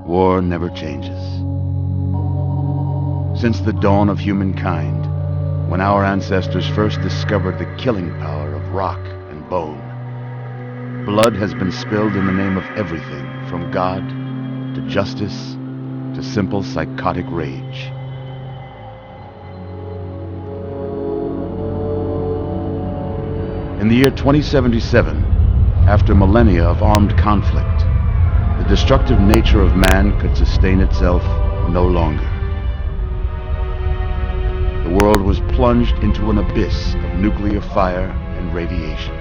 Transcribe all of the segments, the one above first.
War never changes. Since the dawn of humankind, when our ancestors first discovered the killing power of rock and bone, blood has been spilled in the name of everything from God to justice to simple psychotic rage. In the year 2077, after millennia of armed conflict, the destructive nature of man could sustain itself no longer. The world was plunged into an abyss of nuclear fire and radiation.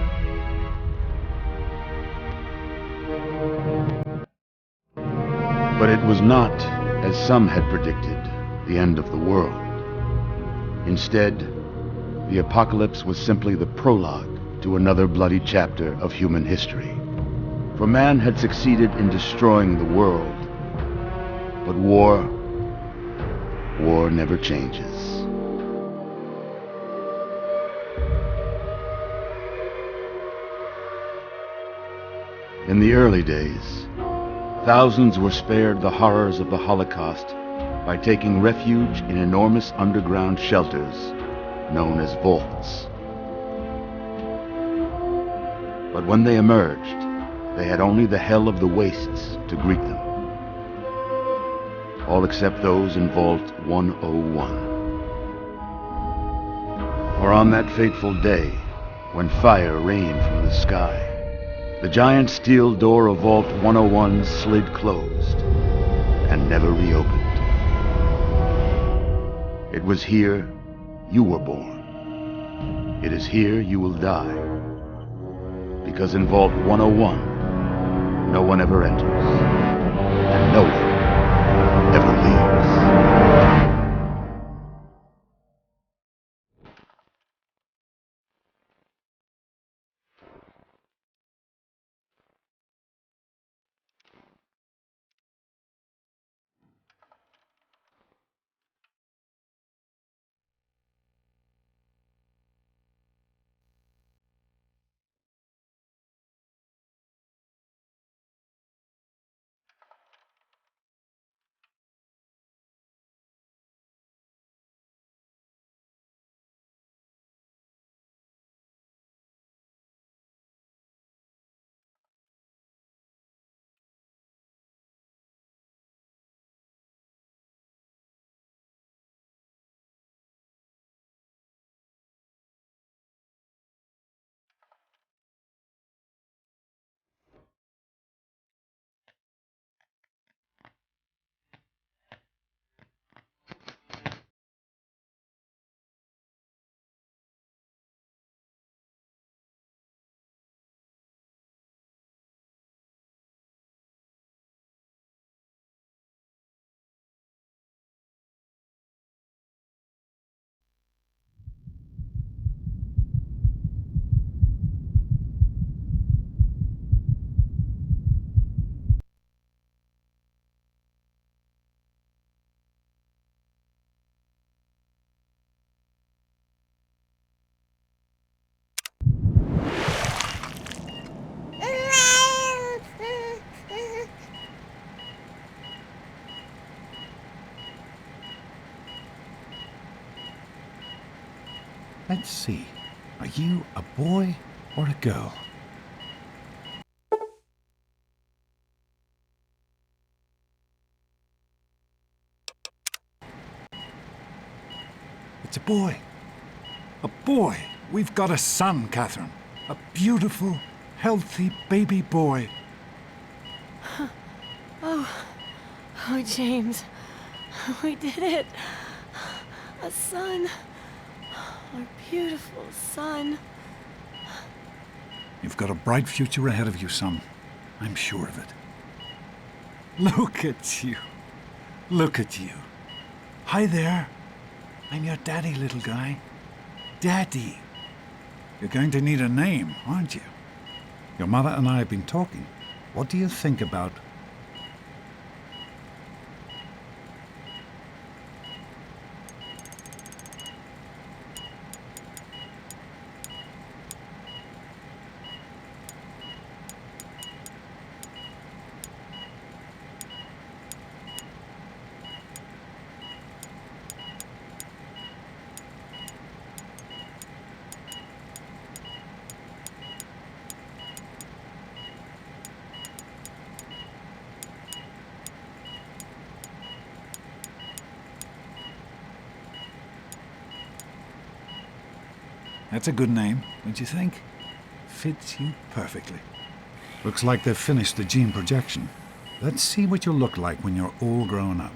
But it was not, as some had predicted, the end of the world. Instead, the apocalypse was simply the prologue to another bloody chapter of human history. For man had succeeded in destroying the world, but war never changes. In the early days, thousands were spared the horrors of the Holocaust by taking refuge in enormous underground shelters known as vaults. But when they emerged, they had only the hell of the wastes to greet them. All except those in Vault 101. For on that fateful day, when fire rained from the sky, the giant steel door of Vault 101 slid closed and never reopened. It was here you were born. It is here you will die. Because in Vault 101, no one ever enters, and no one ever leaves. Let's see. Are you a boy or a girl? It's a boy. A boy. We've got a son, Catherine. A beautiful, healthy baby boy. Oh, James. We did it. A son. Our beautiful son. You've got a bright future ahead of you, son. I'm sure of it. Look at you. Look at you. Hi there. I'm your daddy, little guy. Daddy. You're going to need a name, aren't you? Your mother and I have been talking. What do you think about... That's a good name, don't you think? Fits you perfectly. Looks like they've finished the gene projection. Let's see what you'll look like when you're all grown up.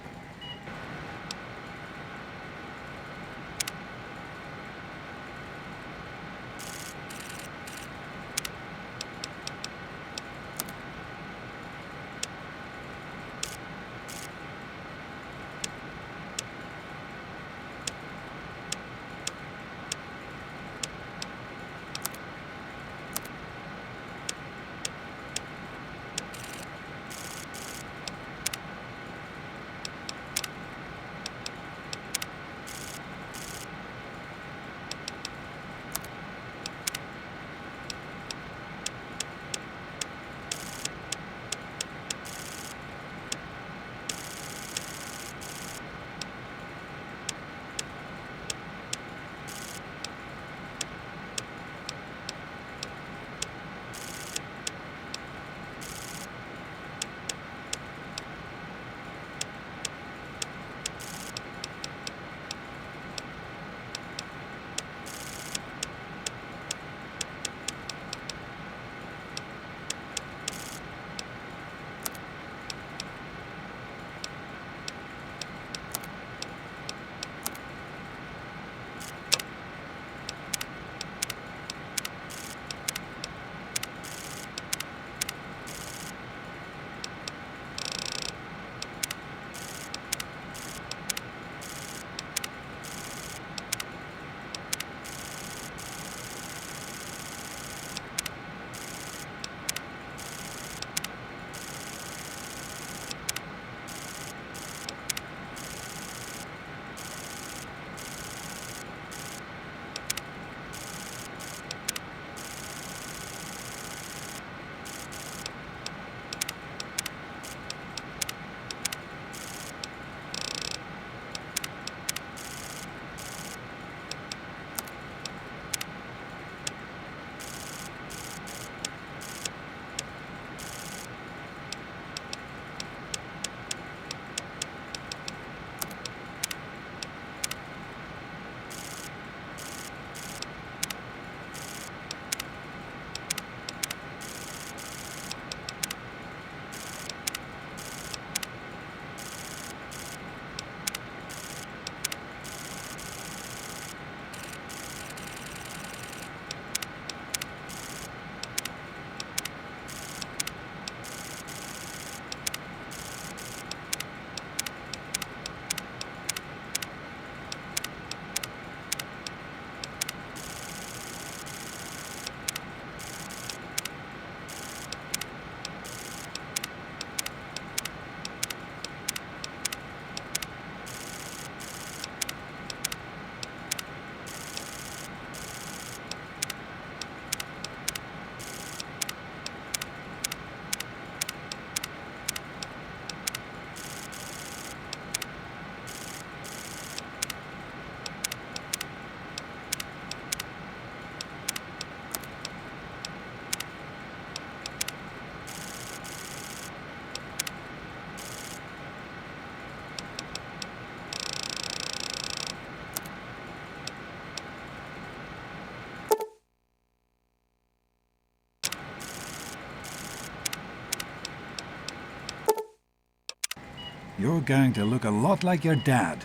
You're going to look a lot like your dad.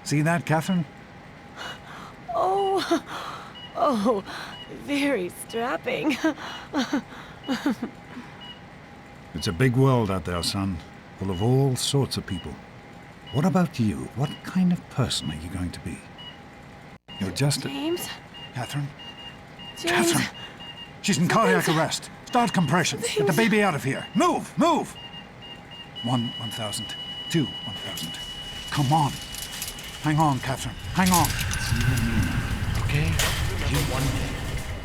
See that, Catherine? Oh, oh, very strapping. It's a big world out there, son, full of all sorts of people. What about you? What kind of person are you going to be? You're just a... James? Catherine? James? Catherine! She's in cardiac arrest. Start compression. Get the baby out of here. Move! Move! 1,000. 2, 1,000. Come on. Hang on, Catherine. Hang on. It's you and me now, okay? Remember one thing.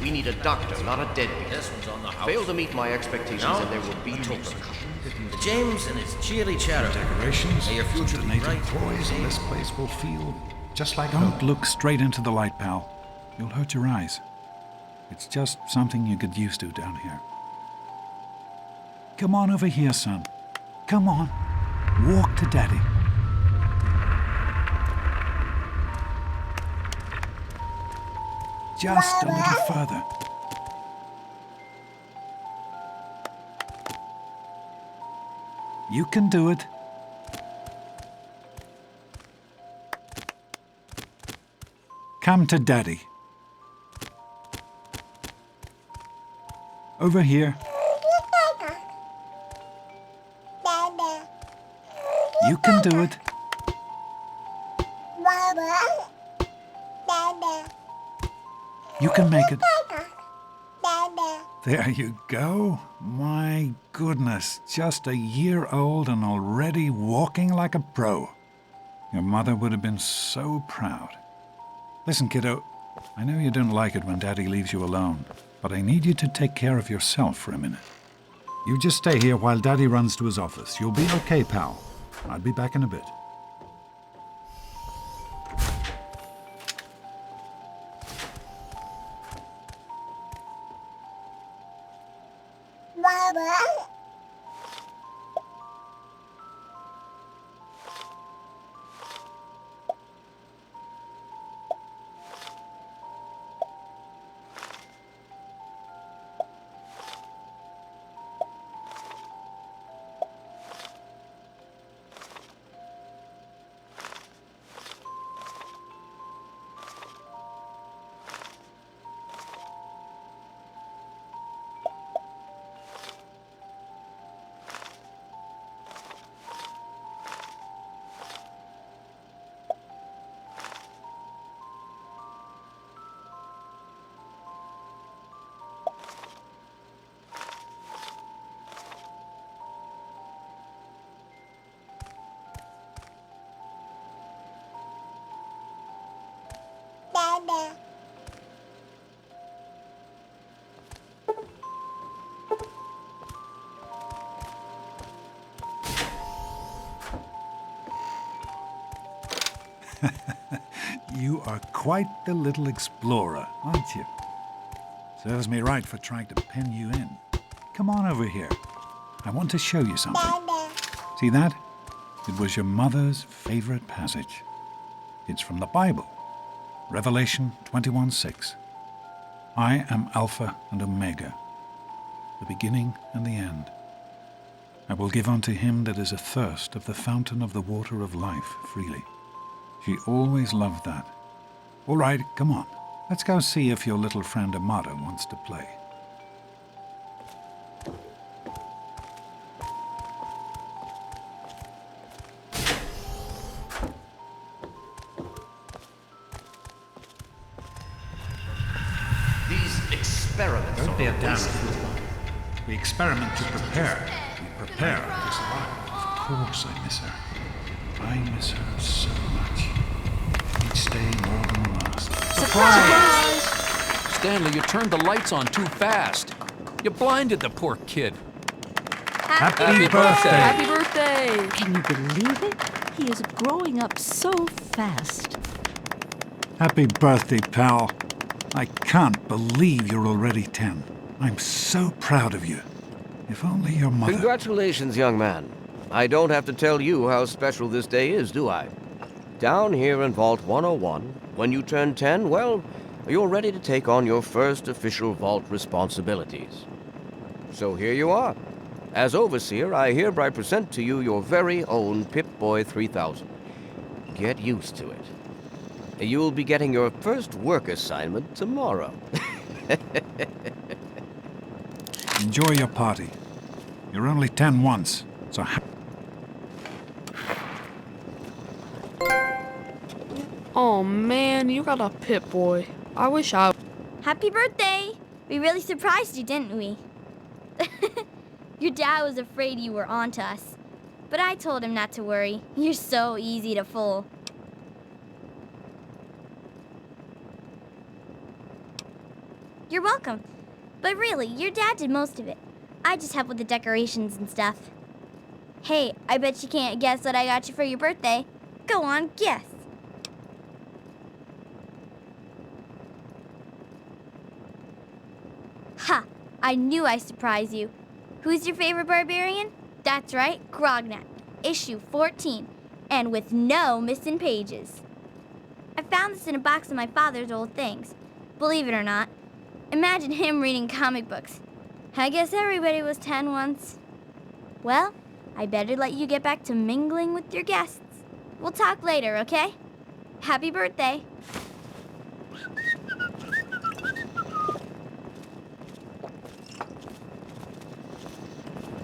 We need a doctor, not a deadbeat. This one's on the house. Fail to meet my expectations No. and there will be repercussions. James and his cheery chatter. Decorations, May your future be native bright. toys, and this place will feel just like home. Don't look straight into the light, pal. You'll hurt your eyes. It's just something you get used to down here. Come on over here, son. Come on. Walk to Daddy. just a little further. You can do it. Come to Daddy. Over here. You can do it. You can make it. There you go. My goodness, just a year old and already walking like a pro. Your mother would have been so proud. Listen, kiddo, I know you don't like it when Daddy leaves you alone, but I need you to take care of yourself for a minute. You just stay here while Daddy runs to his office. You'll be okay, pal. I'll be back in a bit. You are quite the little explorer, aren't you? Serves me right for trying to pin you in. Come on over here. I want to show you something. See that? It was your mother's favorite passage. It's from the Bible, Revelation 21:6. I am Alpha and Omega, the beginning and the end. I will give unto him that is athirst of the fountain of the water of life freely. She always loved that. All right, come on. Let's go see if your little friend Amada wants to play. These experiments Don't be a are damn wasted. fool. We experiment to prepare. We prepare to survive. Of course I miss her. I miss her so much. Each day more than the last. Surprise! Stanley, you turned the lights on too fast. You blinded the poor kid. Happy birthday! Happy birthday! Can you believe it? He is growing up so fast. Happy birthday, pal. I can't believe you're already 10. I'm so proud of you. If only your mother... Congratulations, young man. I don't have to tell you how special this day is, do I? Down here in Vault 101, when you turn 10, well, you're ready to take on your first official Vault responsibilities. So here you are. As Overseer, I hereby present to you your very own Pip-Boy 3000. Get used to it. You'll be getting your first work assignment tomorrow. Enjoy your party. You're only 10 once, so... Oh man, you got a Pip-Boy. I wish I... Happy birthday! We really surprised you, didn't we? Your dad was afraid you were onto us. But I told him not to worry. You're so easy to fool. You're welcome. But really, your dad did most of it. I just helped with the decorations and stuff. Hey, I bet you can't guess what I got you for your birthday. Go on, guess. Ha! I knew I'd surprise you. Who's your favorite barbarian? That's right, Grognak, issue 14, and with no missing pages. I found this in a box of my father's old things. believe it or not. Imagine him reading comic books. I guess everybody was 10 once. Well, I better let you get back to mingling with your guests. We'll talk later, okay? Happy birthday.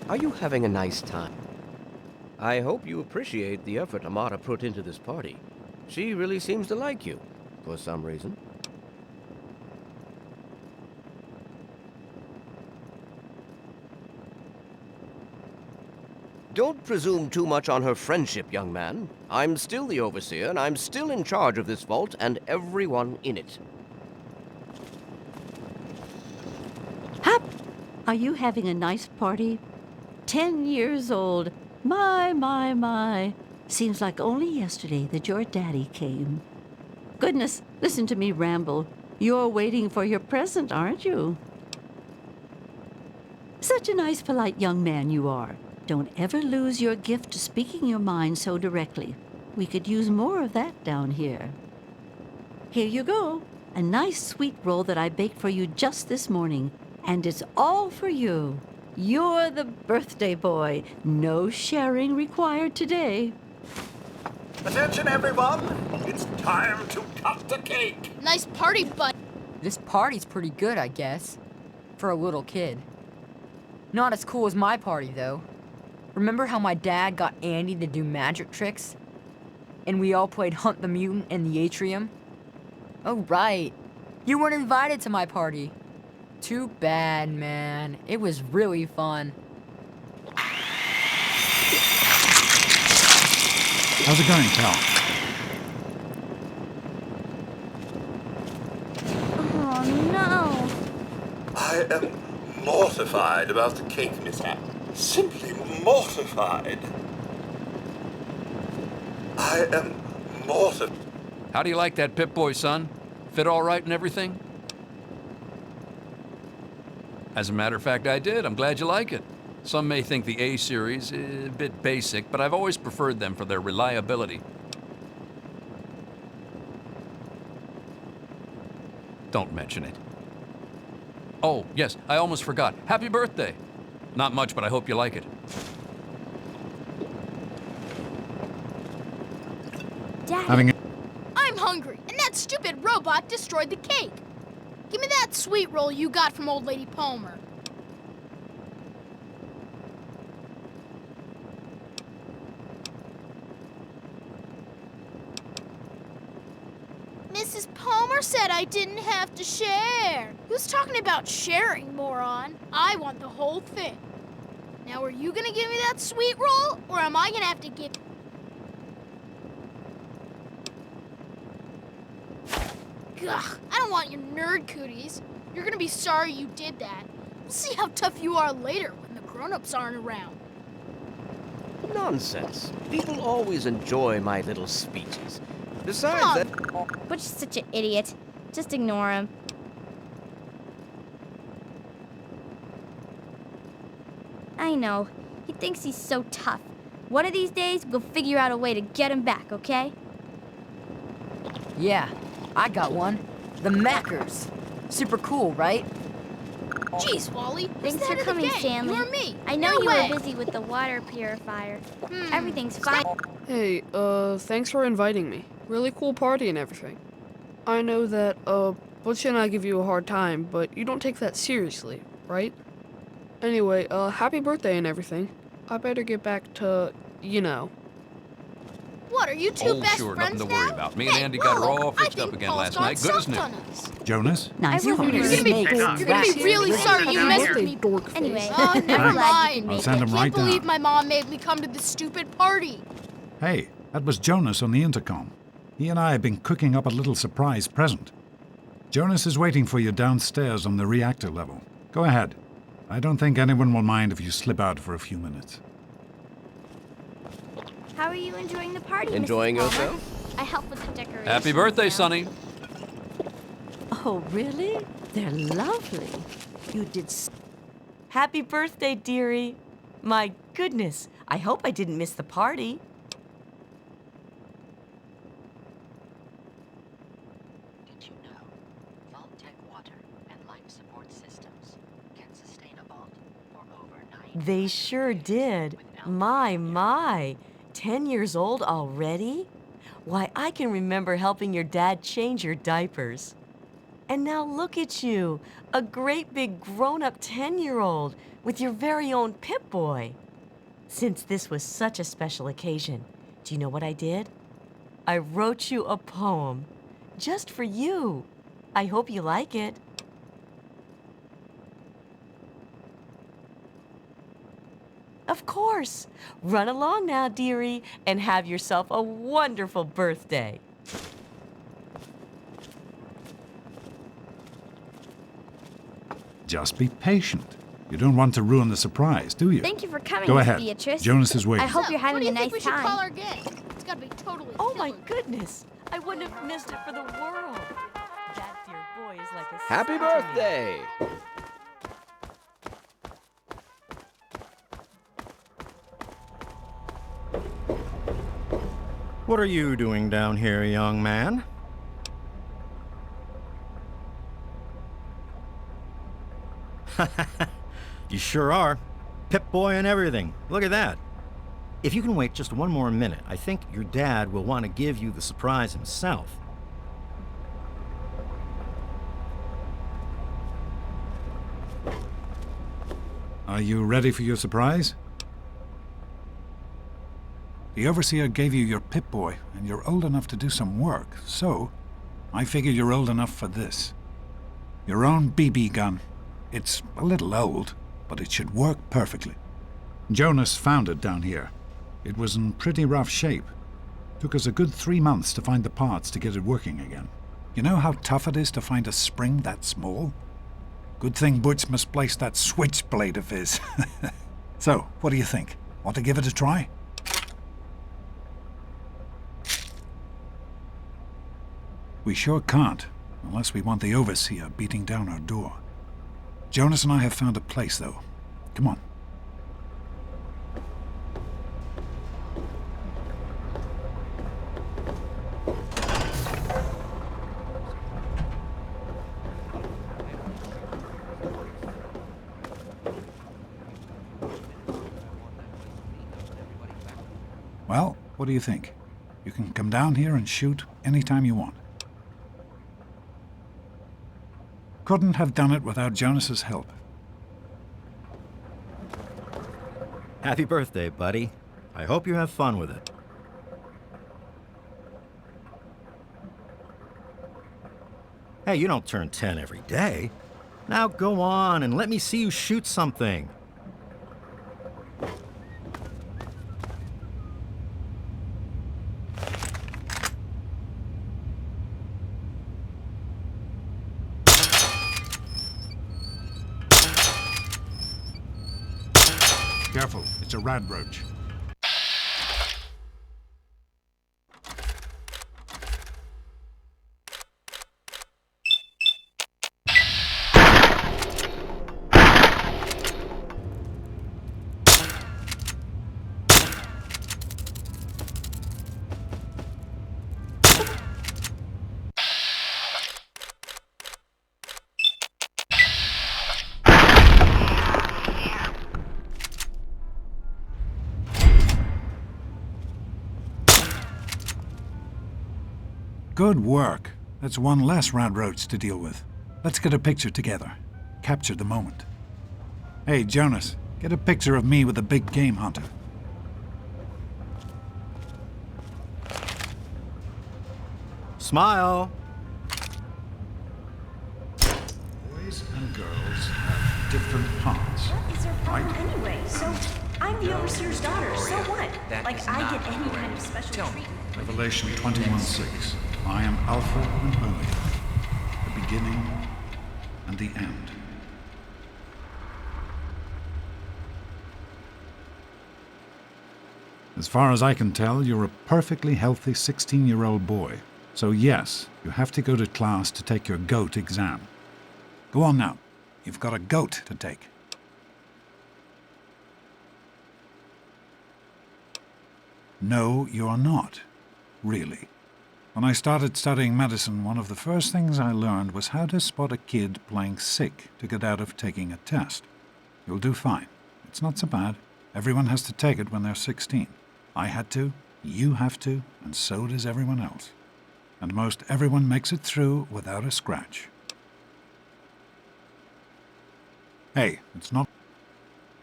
Are you having a nice time? I hope you appreciate the effort Amata put into this party. She really seems to like you, for some reason. Don't presume too much on her friendship, young man. I'm still the overseer, and I'm still in charge of this vault and everyone in it. Hap, are you having a nice party? 10 years old. My. Seems like only yesterday that your daddy came. Goodness, listen to me ramble. You're waiting for your present, aren't you? Such a nice, polite young man you are. Don't ever lose your gift to speaking your mind so directly. We could use more of that down here. Here you go. A nice sweet roll that I baked for you just this morning. And it's all for you. You're the birthday boy. No sharing required today. Attention, everyone! It's time to cut the cake! Nice party, bud. This party's pretty good, I guess. For a little kid. Not as cool as my party, though. Remember how my dad got Andy to do magic tricks? And we all played Hunt the Mutant in the atrium? Oh, right. You weren't invited to my party. Too bad, man. It was really fun. How's it going, pal? Oh, no. I am mortified about the cake mishap. Simply mortified. I am mortified. How do you like that Pip-Boy, son? Fit all right and everything? As a matter of fact, I did. I'm glad you like it. Some may think the A series is a bit basic, but I've always preferred them for their reliability. Don't mention it. Oh, yes, I almost forgot. Happy birthday! Not much, but I hope you like it. Daddy. I'm hungry, and that stupid robot destroyed the cake. Give me that sweet roll you got from old lady Palmer. Mrs. Palmer said I didn't have to share. Who's talking about sharing, moron? I want the whole thing. Now, are you gonna give me that sweet roll, or am I gonna have to give... Ugh, I don't want your nerd cooties. You're gonna be sorry you did that. We'll see how tough you are later when the grown-ups aren't around. Nonsense. People always enjoy my little speeches. Besides that... Butch is such an idiot. Just ignore him. I know. He thinks he's so tough. One of these days, we'll figure out a way to get him back, okay? Yeah, I got one. The Mackers. Super cool, right? Jeez, Wally. Thanks for coming, Stanley. You or me? I know No you way. were busy with the water purifier. Everything's fine. Hey, thanks for inviting me. Really cool party and everything. I know that, Butch and I give you a hard time, but you don't take that seriously, right? Anyway, happy birthday and everything. I better get back to, you know. What, are you two Oh, best sure, friends nothing to now? worry about. Me and Andy got her all fixed up again last night. Good as new. Jonas? Nice I wasn't party. really- You're gonna be really sorry you messed with me. Anyway, Oh, I'm never glad you mind. can I'll make send it. him I right can't believe down. my mom made me come to this stupid party. Hey, that was Jonas on the intercom. He and I have been cooking up a little surprise present. Jonas is waiting for you downstairs on the reactor level. Go ahead. I don't think anyone will mind if you slip out for a few minutes. How are you enjoying the party, Enjoying Mrs. Palmer? yourself? I help with the decorations. Happy birthday, now. Sonny. Oh, really? They're lovely. You did Happy birthday, dearie. My goodness, I hope I didn't miss the party. Did you know? Vault water and life support systems can sustain a vault for over 9. They sure did. My. 10 years old already? Why, I can remember helping your dad change your diapers. And now look at you, a great big grown-up 10-year-old with your very own Pip-Boy. Since this was such a special occasion, do you know what I did? I wrote you a poem, just for you. I hope you like it. Of course. Run along now, dearie, and have yourself a wonderful birthday. Just be patient. You don't want to ruin the surprise, do you? Thank you for coming, Go Miss ahead. Beatrice. Jonas is waiting. I hope you're having a nice What do you think we should time. call our game? It's gotta be totally Oh my killer. goodness! I wouldn't have missed it for the world. That dear boy is like a Happy son to me. birthday! What are you doing down here, young man? You sure are. Pip-Boy and everything. Look at that. If you can wait just one more minute, I think your dad will want to give you the surprise himself. Are you ready for your surprise? The Overseer gave you your Pip-Boy, and you're old enough to do some work, so I figure you're old enough for this. Your own BB gun. It's a little old, but it should work perfectly. Jonas found it down here. It was in pretty rough shape. Took us a good 3 months to find the parts to get it working again. You know how tough it is to find a spring that small? Good thing Butch misplaced that switchblade of his. So, what do you think? Want to give it a try? We sure can't, unless we want the Overseer beating down our door. Jonas and I have found a place, though. Come on. Well, what do you think? You can come down here and shoot anytime you want. Couldn't have done it without Jonas's help. Happy birthday, buddy. I hope you have fun with it. Hey, you don't turn 10 every day. Now go on and let me see you shoot something. Careful, it's a radroach. Good work. That's one less radroach to deal with. Let's get a picture together. Capture the moment. Hey, Jonas, get a picture of me with the big game hunter. Smile. Boys and girls have different parts. What is her problem right? anyway? So, I'm the Overseer's daughter, so what? Like, I get any kind of special treatment. Revelation 21:6. I am Alpha and Omega, the beginning and the end. As far as I can tell, you're a perfectly healthy 16-year-old boy. So yes, you have to go to class to take your GOAT exam. Go on now. You've got a GOAT to take. No, you're not. Really. When I started studying medicine, one of the first things I learned was how to spot a kid playing sick to get out of taking a test. You'll do fine. It's not so bad. Everyone has to take it when they're 16. I had to, you have to, and so does everyone else. And most everyone makes it through without a scratch. Hey, it's not...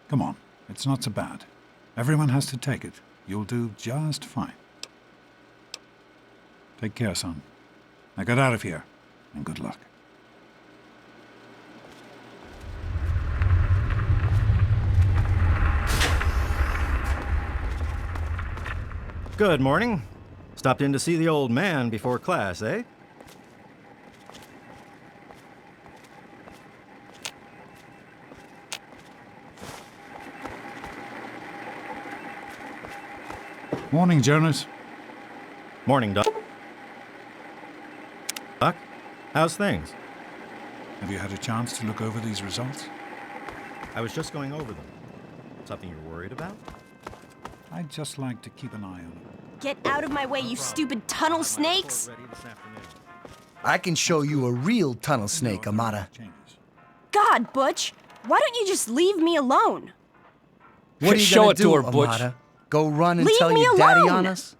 Come on, it's not so bad. Everyone has to take it. You'll do just fine. Take care, son. Now get out of here, and good luck. Good morning. Stopped in to see the old man before class, eh? Morning, Jonas. Morning, Doc. Doc, how's things? Have you had a chance to look over these results? I was just going over them. Something you're worried about? I'd just like to keep an eye on them. Get out of my way, you stupid tunnel snakes! I can show you a real tunnel snake, Amata. God, Butch! Why don't you just leave me alone? What are you Show gonna it to do, her, Butch. Amata? Go run and Leave tell me your daddy alone! on us?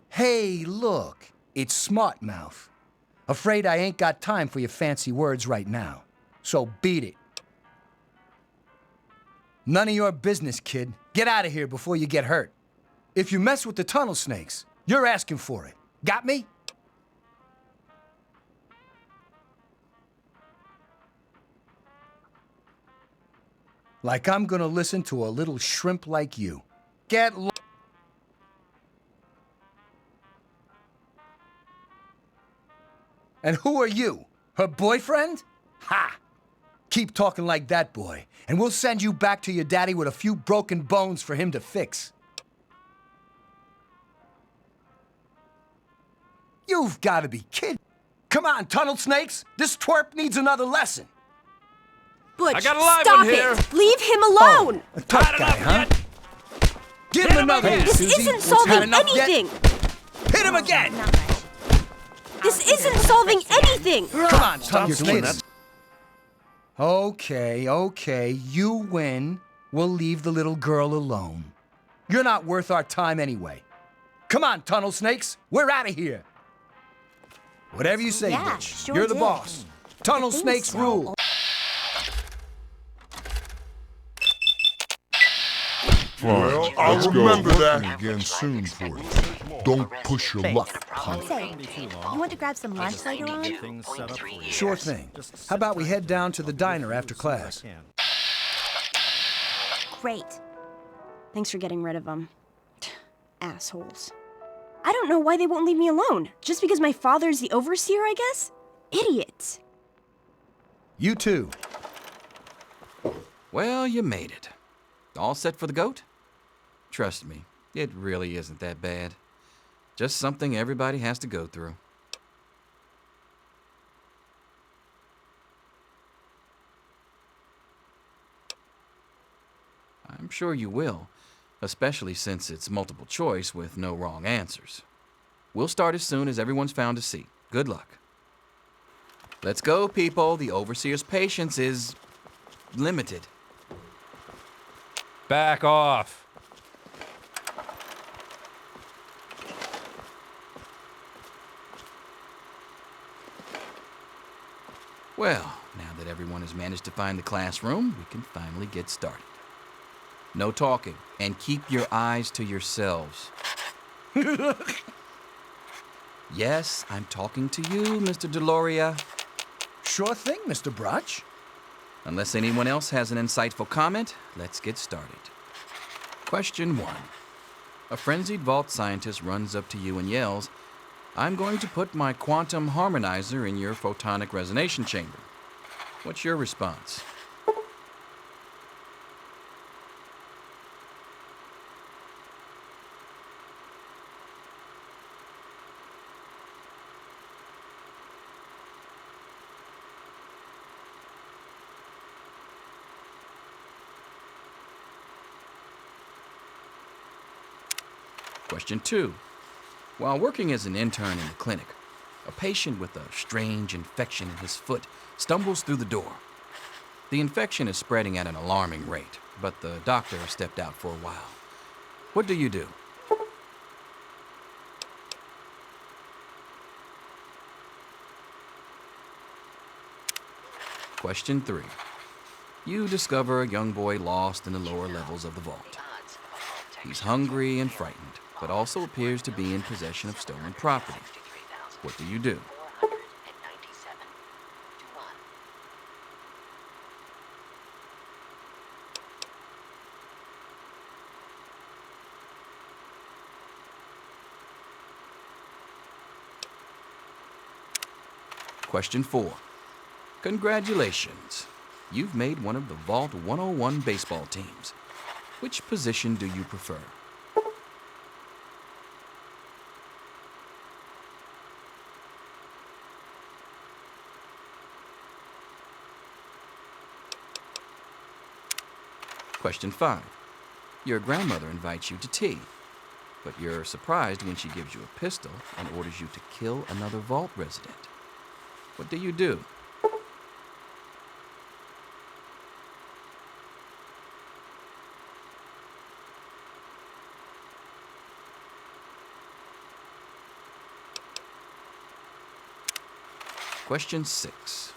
Hey, look, it's Smart Mouth. Afraid I ain't got time for your fancy words right now. So beat it. None of your business, kid. Get out of here before you get hurt. If you mess with the tunnel snakes, you're asking for it. Got me? Like I'm gonna listen to a little shrimp like you. Get lo- And who are you? Her boyfriend? Ha! Keep talking like that, boy, and we'll send you back to your daddy with a few broken bones for him to fix. You've got to be kidding. Come on, tunnel snakes. This twerp needs another lesson. Butch, I got a live stop one it! here. Leave him alone! A tough guy, huh? Give him another one, This Susie. isn't solving enough yet? anything! Hit him again! This isn't solving anything! Come on, tunnel snakes. Okay, you win. We'll leave the little girl alone. You're not worth our time anyway. Come on, tunnel snakes. We're out of here. Whatever you say, Yeah, bitch. sure You're the did. boss. Tunnel think snakes so. rule. Well, I'll remember that again soon for you. Don't push your luck, honey. Say, you want to grab some lunch later on? Sure thing. How about we head down to the diner after class? Great. Thanks for getting rid of them. Assholes. I don't know why they won't leave me alone. Just because my father's the overseer, I guess? Idiots. You too. Well, you made it. All set for the goat? Trust me, it really isn't that bad. Just something everybody has to go through. I'm sure you will, especially since it's multiple choice with no wrong answers. We'll start as soon as everyone's found a seat. Good luck. Let's go, people. The overseer's patience is limited. Back off. Well, now that everyone has managed to find the classroom, we can finally get started. No talking, and keep your eyes to yourselves. Yes, I'm talking to you, Mr. Deloria. Sure thing, Mr. Brotch. Unless anyone else has an insightful comment, let's get started. Question 1. A frenzied vault scientist runs up to you and yells, "I'm going to put my quantum harmonizer in your photonic resonation chamber." What's your response? Question 2. While working as an intern in the clinic, a patient with a strange infection in his foot stumbles through the door. The infection is spreading at an alarming rate, but the doctor has stepped out for a while. What do you do? Question 3. You discover a young boy lost in the lower levels of the vault. He's hungry and frightened, but also appears to be in possession of stolen property. What do you do? Question 4. Congratulations. You've made one of the Vault 101 baseball teams. Which position do you prefer? Question 5. Your grandmother invites you to tea, but you're surprised when she gives you a pistol and orders you to kill another Vault resident. What do you do? Question 6.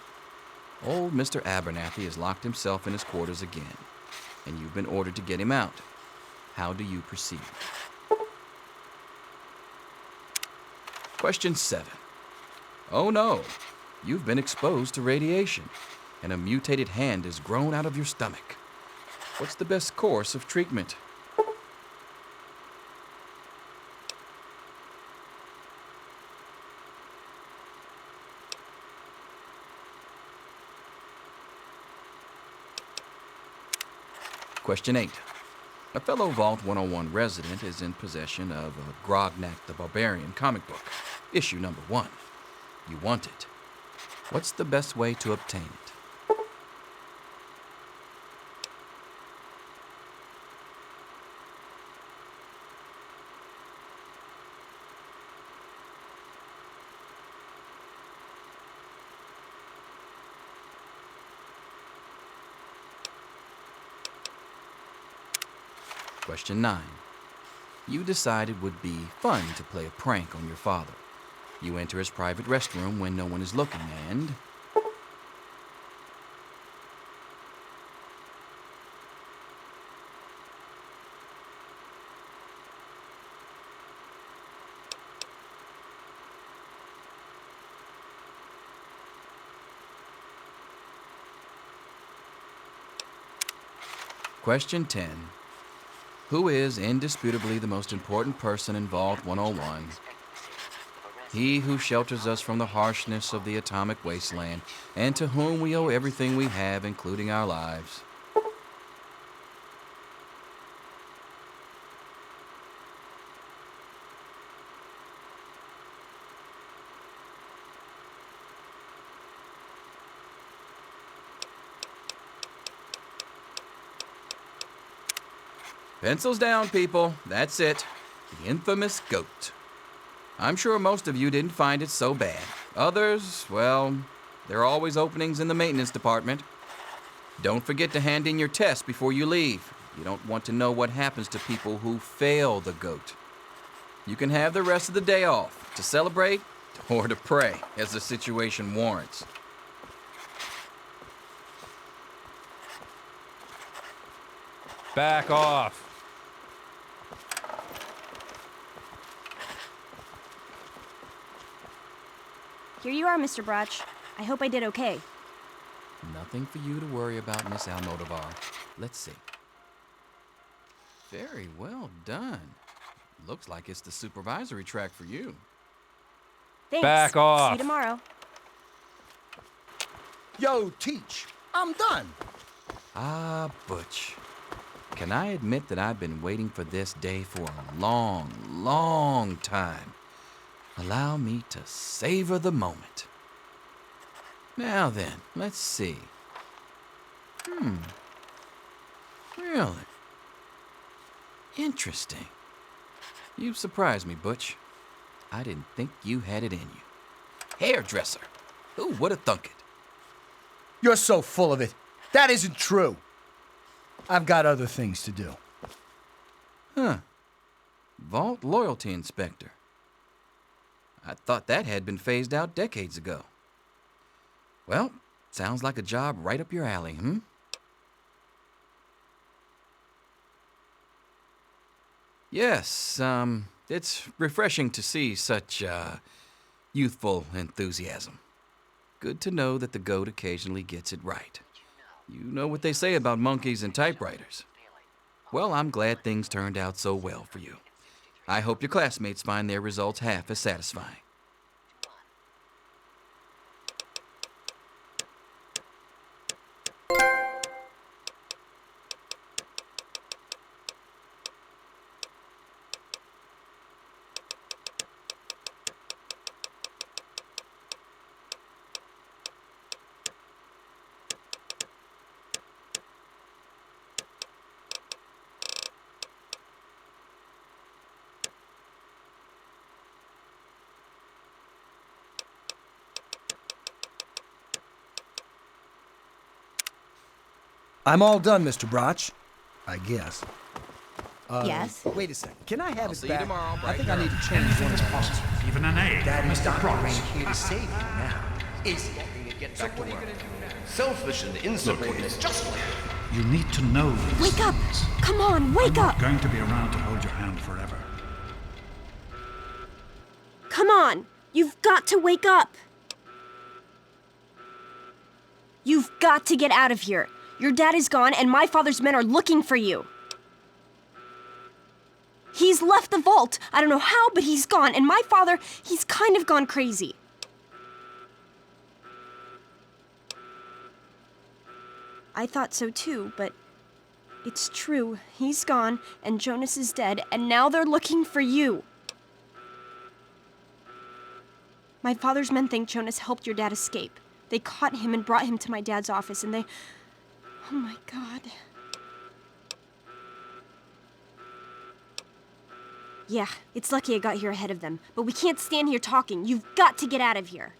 Old Mr. Abernathy has locked himself in his quarters again, and you've been ordered to get him out. How do you proceed? Question 7. Oh no, you've been exposed to radiation, and a mutated hand has grown out of your stomach. What's the best course of treatment? Question 8. A fellow Vault 101 resident is in possession of a Grognak the Barbarian comic book, issue number 1. You want it. What's the best way to obtain it? Question 9. You decide it would be fun to play a prank on your father. You enter his private restroom when no one is looking and... Question 10. Who is indisputably the most important person in Vault 101? He who shelters us from the harshness of the atomic wasteland, and to whom we owe everything we have, including our lives. Pencils down, people. That's it. The infamous goat. I'm sure most of you didn't find it so bad. Others, well, there are always openings in the maintenance department. Don't forget to hand in your test before you leave. You don't want to know what happens to people who fail the goat. You can have the rest of the day off to celebrate or to pray as the situation warrants. Back off. Here you are, Mr. Brotch. I hope I did okay. Nothing for you to worry about, Miss Almodovar. Let's see. Very well done. Looks like it's the supervisory track for you. Thanks. Back off. See you tomorrow. Yo, Teach, I'm done. Ah, Butch. Can I admit that I've been waiting for this day for a long, long time? Allow me to savor the moment. Now then, let's see. Really? Interesting. You've surprised me, Butch. I didn't think you had it in you. Hairdresser. Who would have thunk it? You're so full of it. That isn't true. I've got other things to do. Huh. Vault loyalty inspector. I thought that had been phased out decades ago. Well, sounds like a job right up your alley, hmm? Yes, it's refreshing to see such, youthful enthusiasm. Good to know that the goat occasionally gets it right. You know what they say about monkeys and typewriters. Well, I'm glad things turned out so well for you. I hope your classmates find their results half as satisfying. I'm all done, Mr. Broch. I guess. Yes? Wait a second. Can I have I'll it see you back? tomorrow, I think bright I need and to change Anything one is of my possible, even an A. Daddy's Mr. doctor Broch. ain't here to save you now. Is he? Get back to work. Selfish and insubordinate, just like You need to know these Wake up! things. Come on, wake I'm up! not going to be around to hold your hand forever. Come on! You've got to wake up! You've got to get out of here. Your dad is gone, and my father's men are looking for you. He's left the vault. I don't know how, but he's gone. And my father, he's kind of gone crazy. I thought so too, but it's true. He's gone, and Jonas is dead, and now they're looking for you. My father's men think Jonas helped your dad escape. They caught him and brought him to my dad's office, and they... Oh my God. Yeah, it's lucky I got here ahead of them, but we can't stand here talking. You've got to get out of here.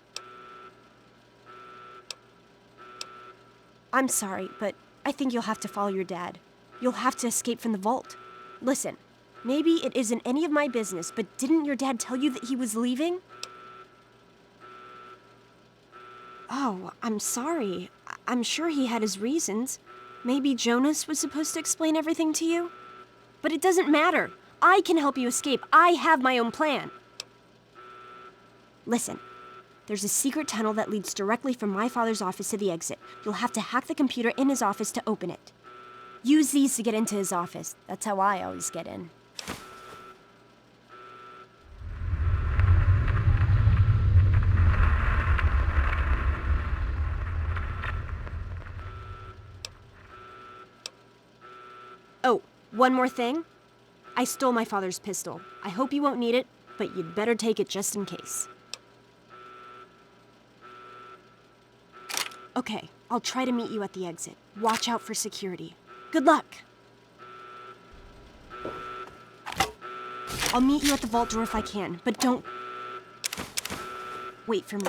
I'm sorry, but I think you'll have to follow your dad. You'll have to escape from the vault. Listen, maybe it isn't any of my business, but didn't your dad tell you that he was leaving? Oh, I'm sorry. I'm sure he had his reasons. Maybe Jonas was supposed to explain everything to you? But it doesn't matter. I can help you escape. I have my own plan. Listen, there's a secret tunnel that leads directly from my father's office to the exit. You'll have to hack the computer in his office to open it. Use these to get into his office. That's how I always get in. Oh, one more thing. I stole my father's pistol. I hope you won't need it, but you'd better take it just in case. Okay, I'll try to meet you at the exit. Watch out for security. Good luck! I'll meet you at the vault door if I can, but don't... Wait for me.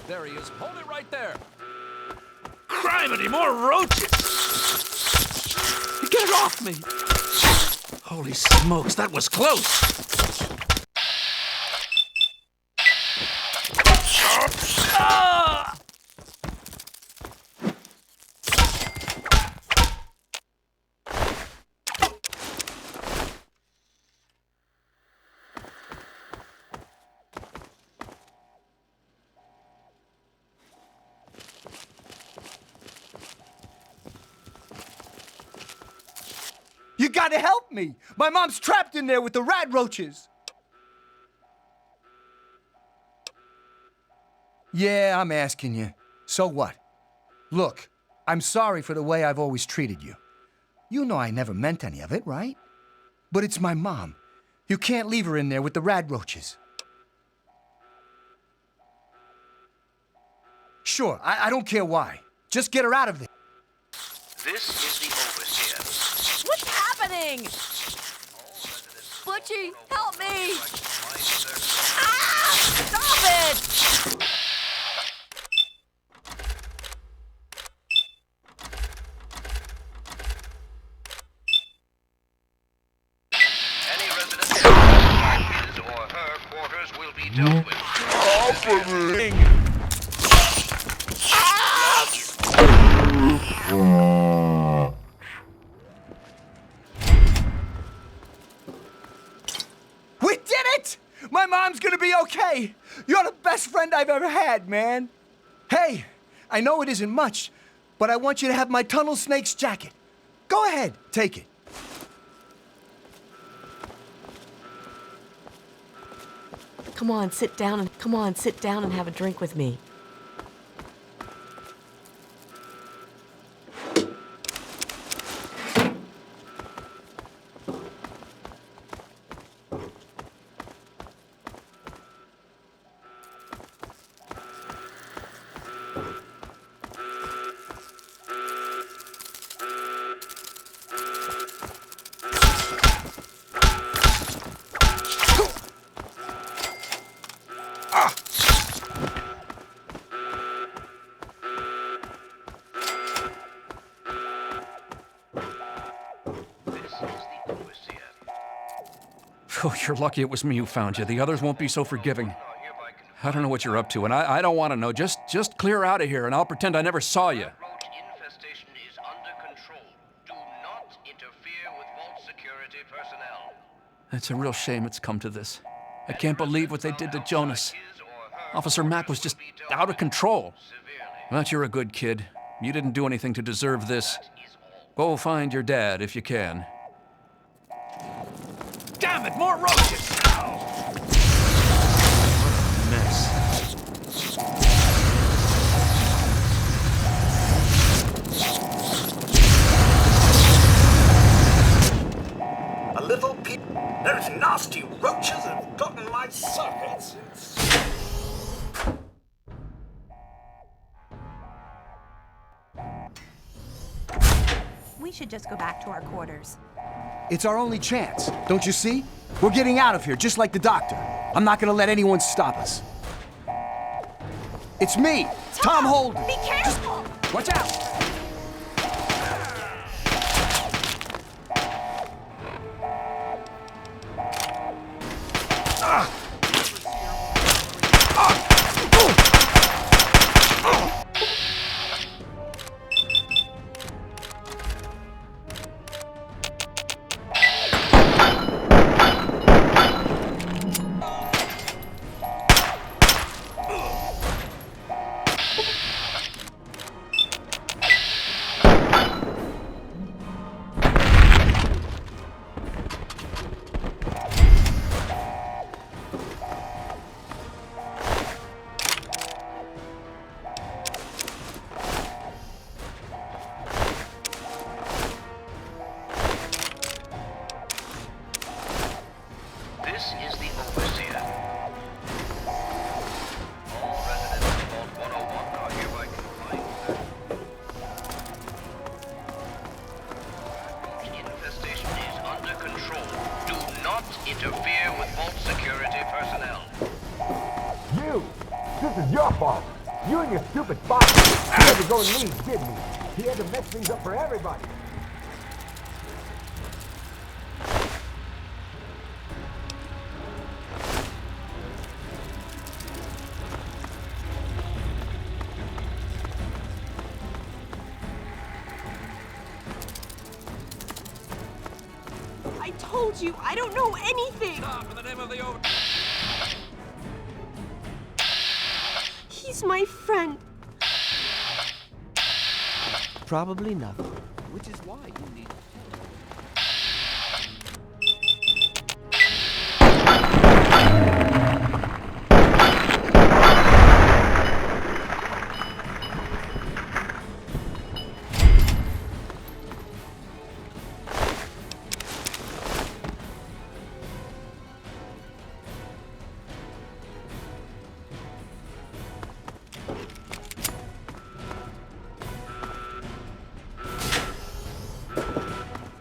There he is. Hold it right there. Criminy, more roaches! Get it off me! Holy smokes, that was close! Ah! You gotta help me! My mom's trapped in there with the rat roaches! Yeah, I'm asking you. So what? Look, I'm sorry for the way I've always treated you. You know I never meant any of it, right? But it's my mom. You can't leave her in there with the rat roaches. Sure, I don't care why. Just get her out of there. This is the overseer. What's happening? Butchie, help me! Ah! Stop it! Any resident inside his or her quarters will be dealt with. We did it! My mom's gonna be okay! You're the best friend I've ever had, man! Hey, I know it isn't much, but I want you to have my Tunnel Snake's jacket. Go ahead, take it. Come on, sit down and have a drink with me. Oh, you're lucky it was me who found you. The others won't be so forgiving. I don't know what you're up to, and I don't want to know. Just clear out of here, and I'll pretend I never saw you. Infestation is under control. Do not interfere with vault security personnel. It's a real shame it's come to this. I can't believe what they did to Jonas. Officer Mack was just out of control. But you're a good kid. You didn't do anything to deserve this. Go find your dad if you can. Damn it, more roaches! Mess. A little peep. Those nasty roaches have gotten my circuits. We should just go back to our quarters. It's our only chance, don't you see? We're getting out of here, just like the doctor. I'm not gonna let anyone stop us. It's me, Tom Holden. Be careful! Just watch out! This is the overseer. All residents of Vault 101 are hereby confined. Infestation is under control. Do not interfere with Vault security personnel. You! This is your fault! You and your stupid father! He had to go and leave, didn't he? He had to mess things up for everybody. I told you, I don't know anything! Stop in the name of the over... He's my friend. Probably nothing. Which is why you need...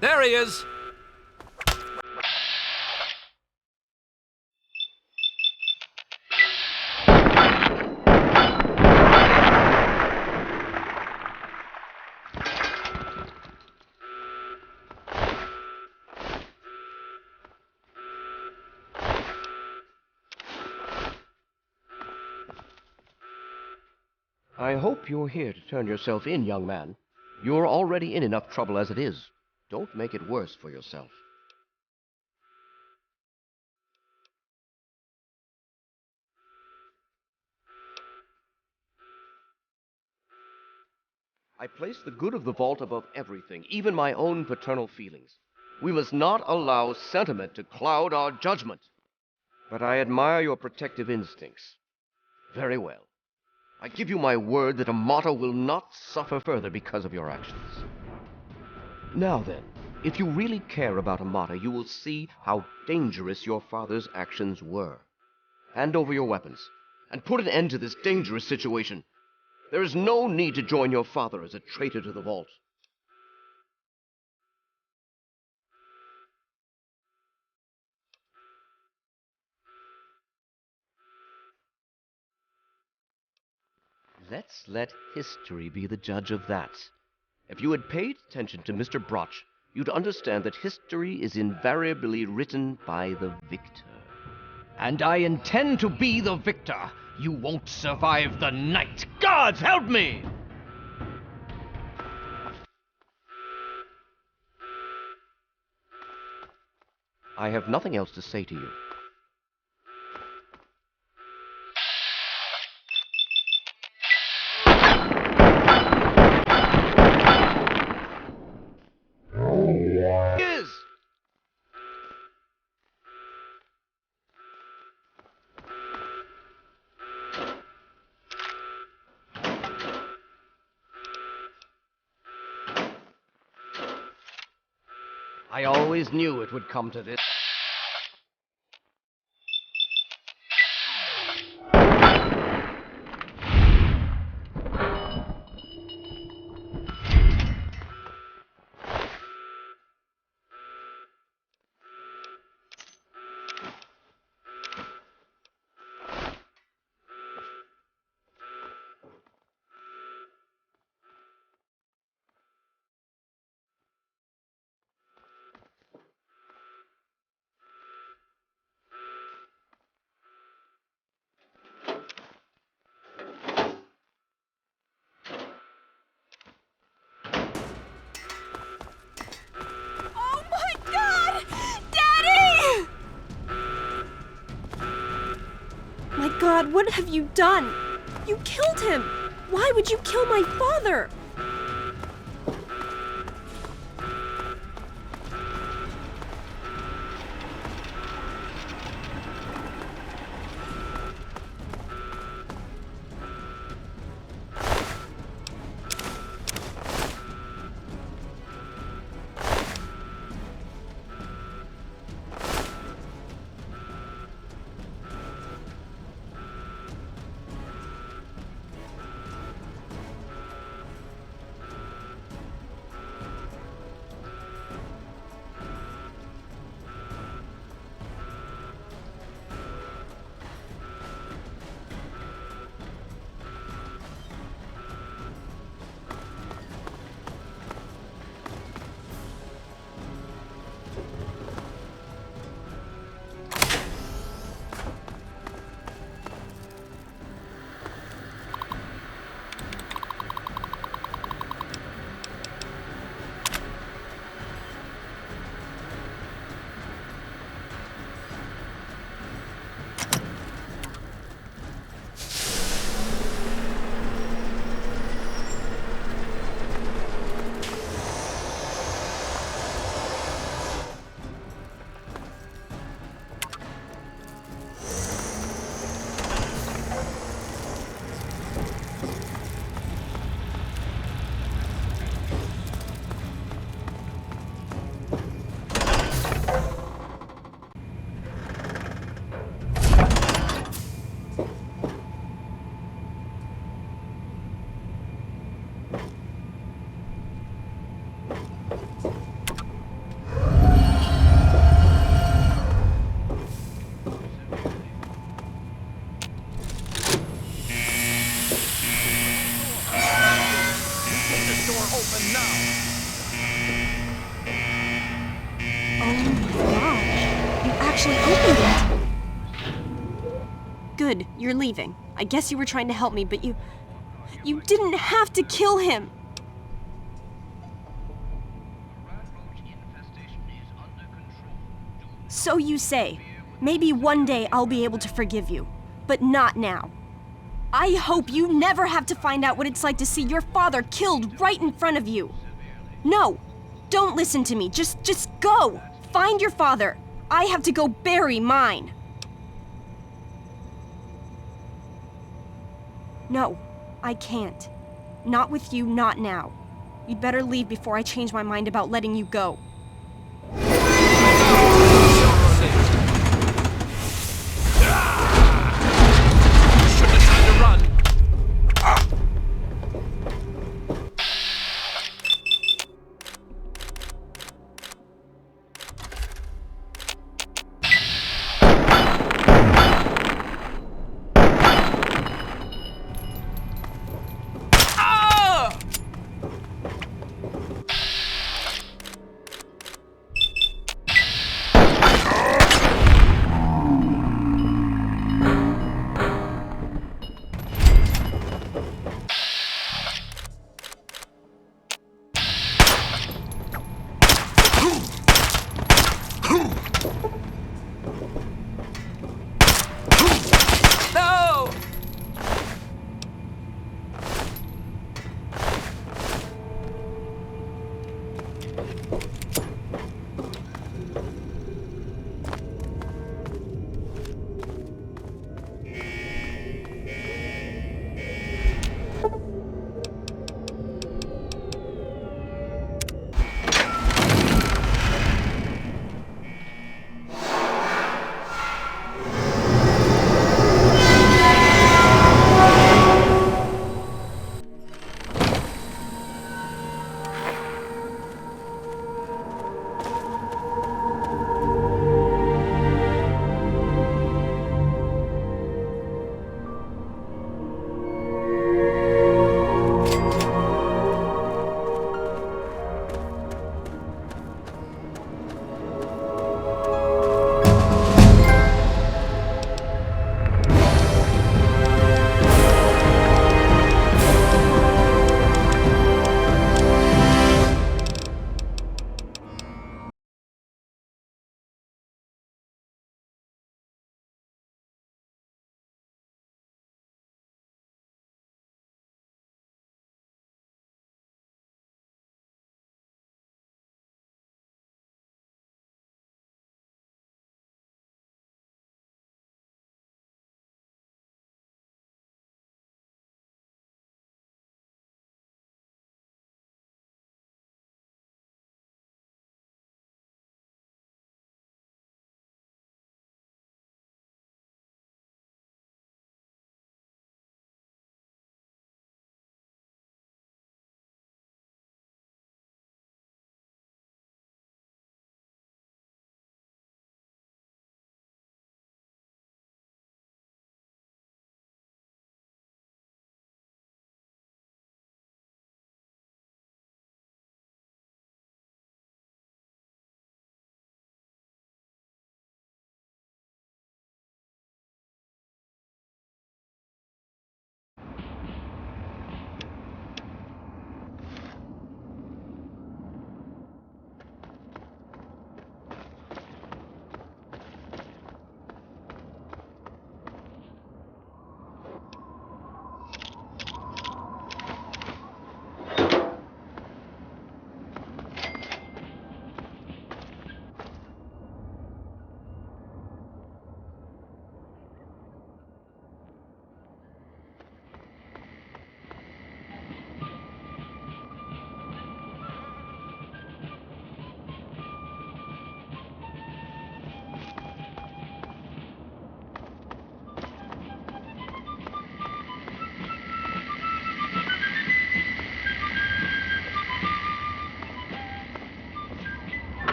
There he is! I hope you're here to turn yourself in, young man. You're already in enough trouble as it is. Don't make it worse for yourself. I place the good of the vault above everything, even my own paternal feelings. We must not allow sentiment to cloud our judgment. But I admire your protective instincts. Very well. I give you my word that Amata will not suffer further because of your actions. Now then, if you really care about Amata, you will see how dangerous your father's actions were. Hand over your weapons, and put an end to this dangerous situation. There is no need to join your father as a traitor to the vault. Let's let history be the judge of that. If you had paid attention to Mr. Broch, you'd understand that history is invariably written by the victor. And I intend to be the victor. You won't survive the night. Gods help me! I have nothing else to say to you. I always knew it would come to this. God, what have you done? You killed him! Why would you kill my father? open now. Oh my gosh. You actually opened it. Good, you're leaving. I guess you were trying to help me, but you didn't have to kill him. So you say. Maybe one day I'll be able to forgive you, but not now. I hope you never have to find out what it's like to see your father killed right in front of you. No, don't listen to me. Just go. Find your father. I have to go bury mine. No, I can't. Not with you, not now. You'd better leave before I change my mind about letting you go.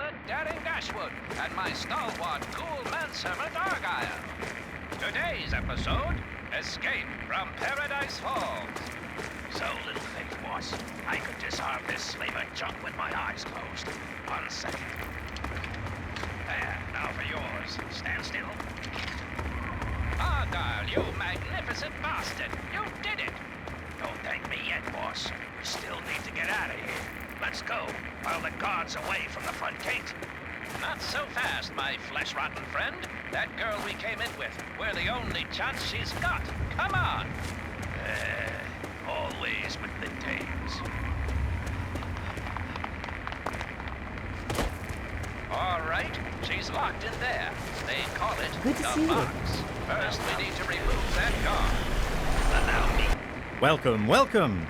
pilot Daring Dashwood and my stalwart cool manservant Argyle. Today's episode, Escape from Paradise Falls. So, little faith boss, I could disarm this slaver junk with my eyes closed. 1 second. There, now for yours. Stand still. Argyle, you magnificent bastard! You did it! Don't thank me yet, boss. We still need to get out of here. Let's go, while the guard's away from the front gate. Not so fast, my flesh-rotten friend. That girl we came in with, we're the only chance she's got. Come on! Always with the dames. All right, she's locked in there. They call it Good to see the you. box. First, we need to remove that guard. Allow me. Welcome, welcome.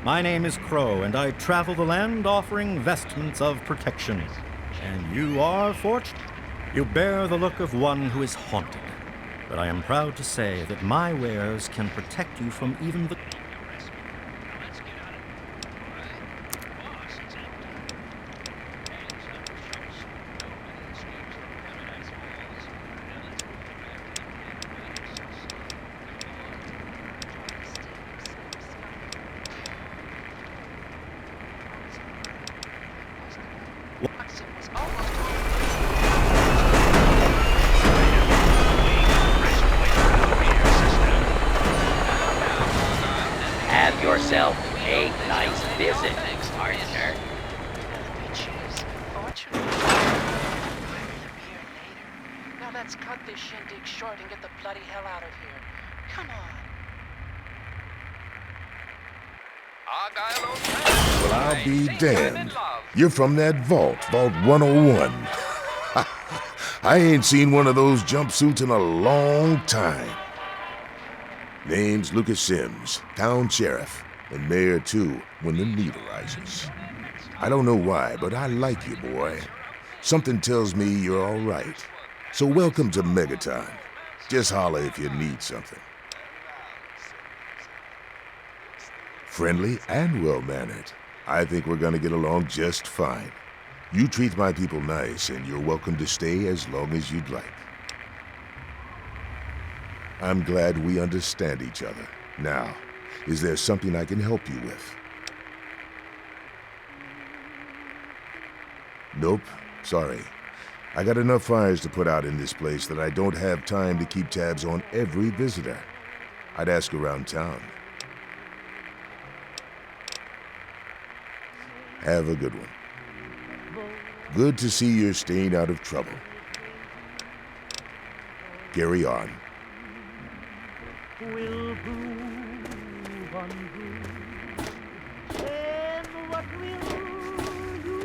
My name is Crow, and I travel the land offering vestments of protection. And you are fortunate. You bear the look of one who is haunted. But I am proud to say that my wares can protect you from even the... Have yourself a nice visit, partner. Now let's cut this shindig short and get the bloody hell out of here. Come on. Argyle, old friend. Well, I'll be damned. You're from that vault, Vault 101. I ain't seen one of those jumpsuits in a long time. Name's Lucas Sims, town sheriff, and mayor too, when the need arises. I don't know why, but I like you, boy. Something tells me you're all right. So welcome to Megaton. Just holler if you need something. Friendly and well-mannered. I think we're gonna get along just fine. You treat my people nice, and you're welcome to stay as long as you'd like. I'm glad we understand each other. Now, is there something I can help you with? Nope, sorry. I got enough fires to put out in this place that I don't have time to keep tabs on every visitor. I'd ask around town. Have a good one. Good to see you're staying out of trouble. Carry on. Will prove untrue. Then what will you do?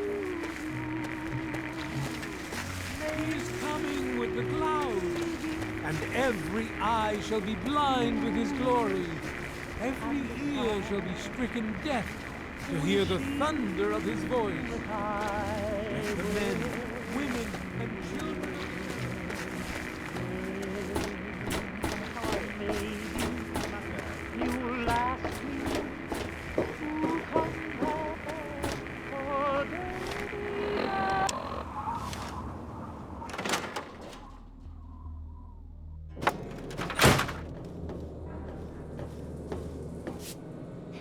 He's coming with the clouds, and every eye shall be blind with his glory. Every ear shall be stricken deaf to hear the thunder of his voice. Let the men, women, and children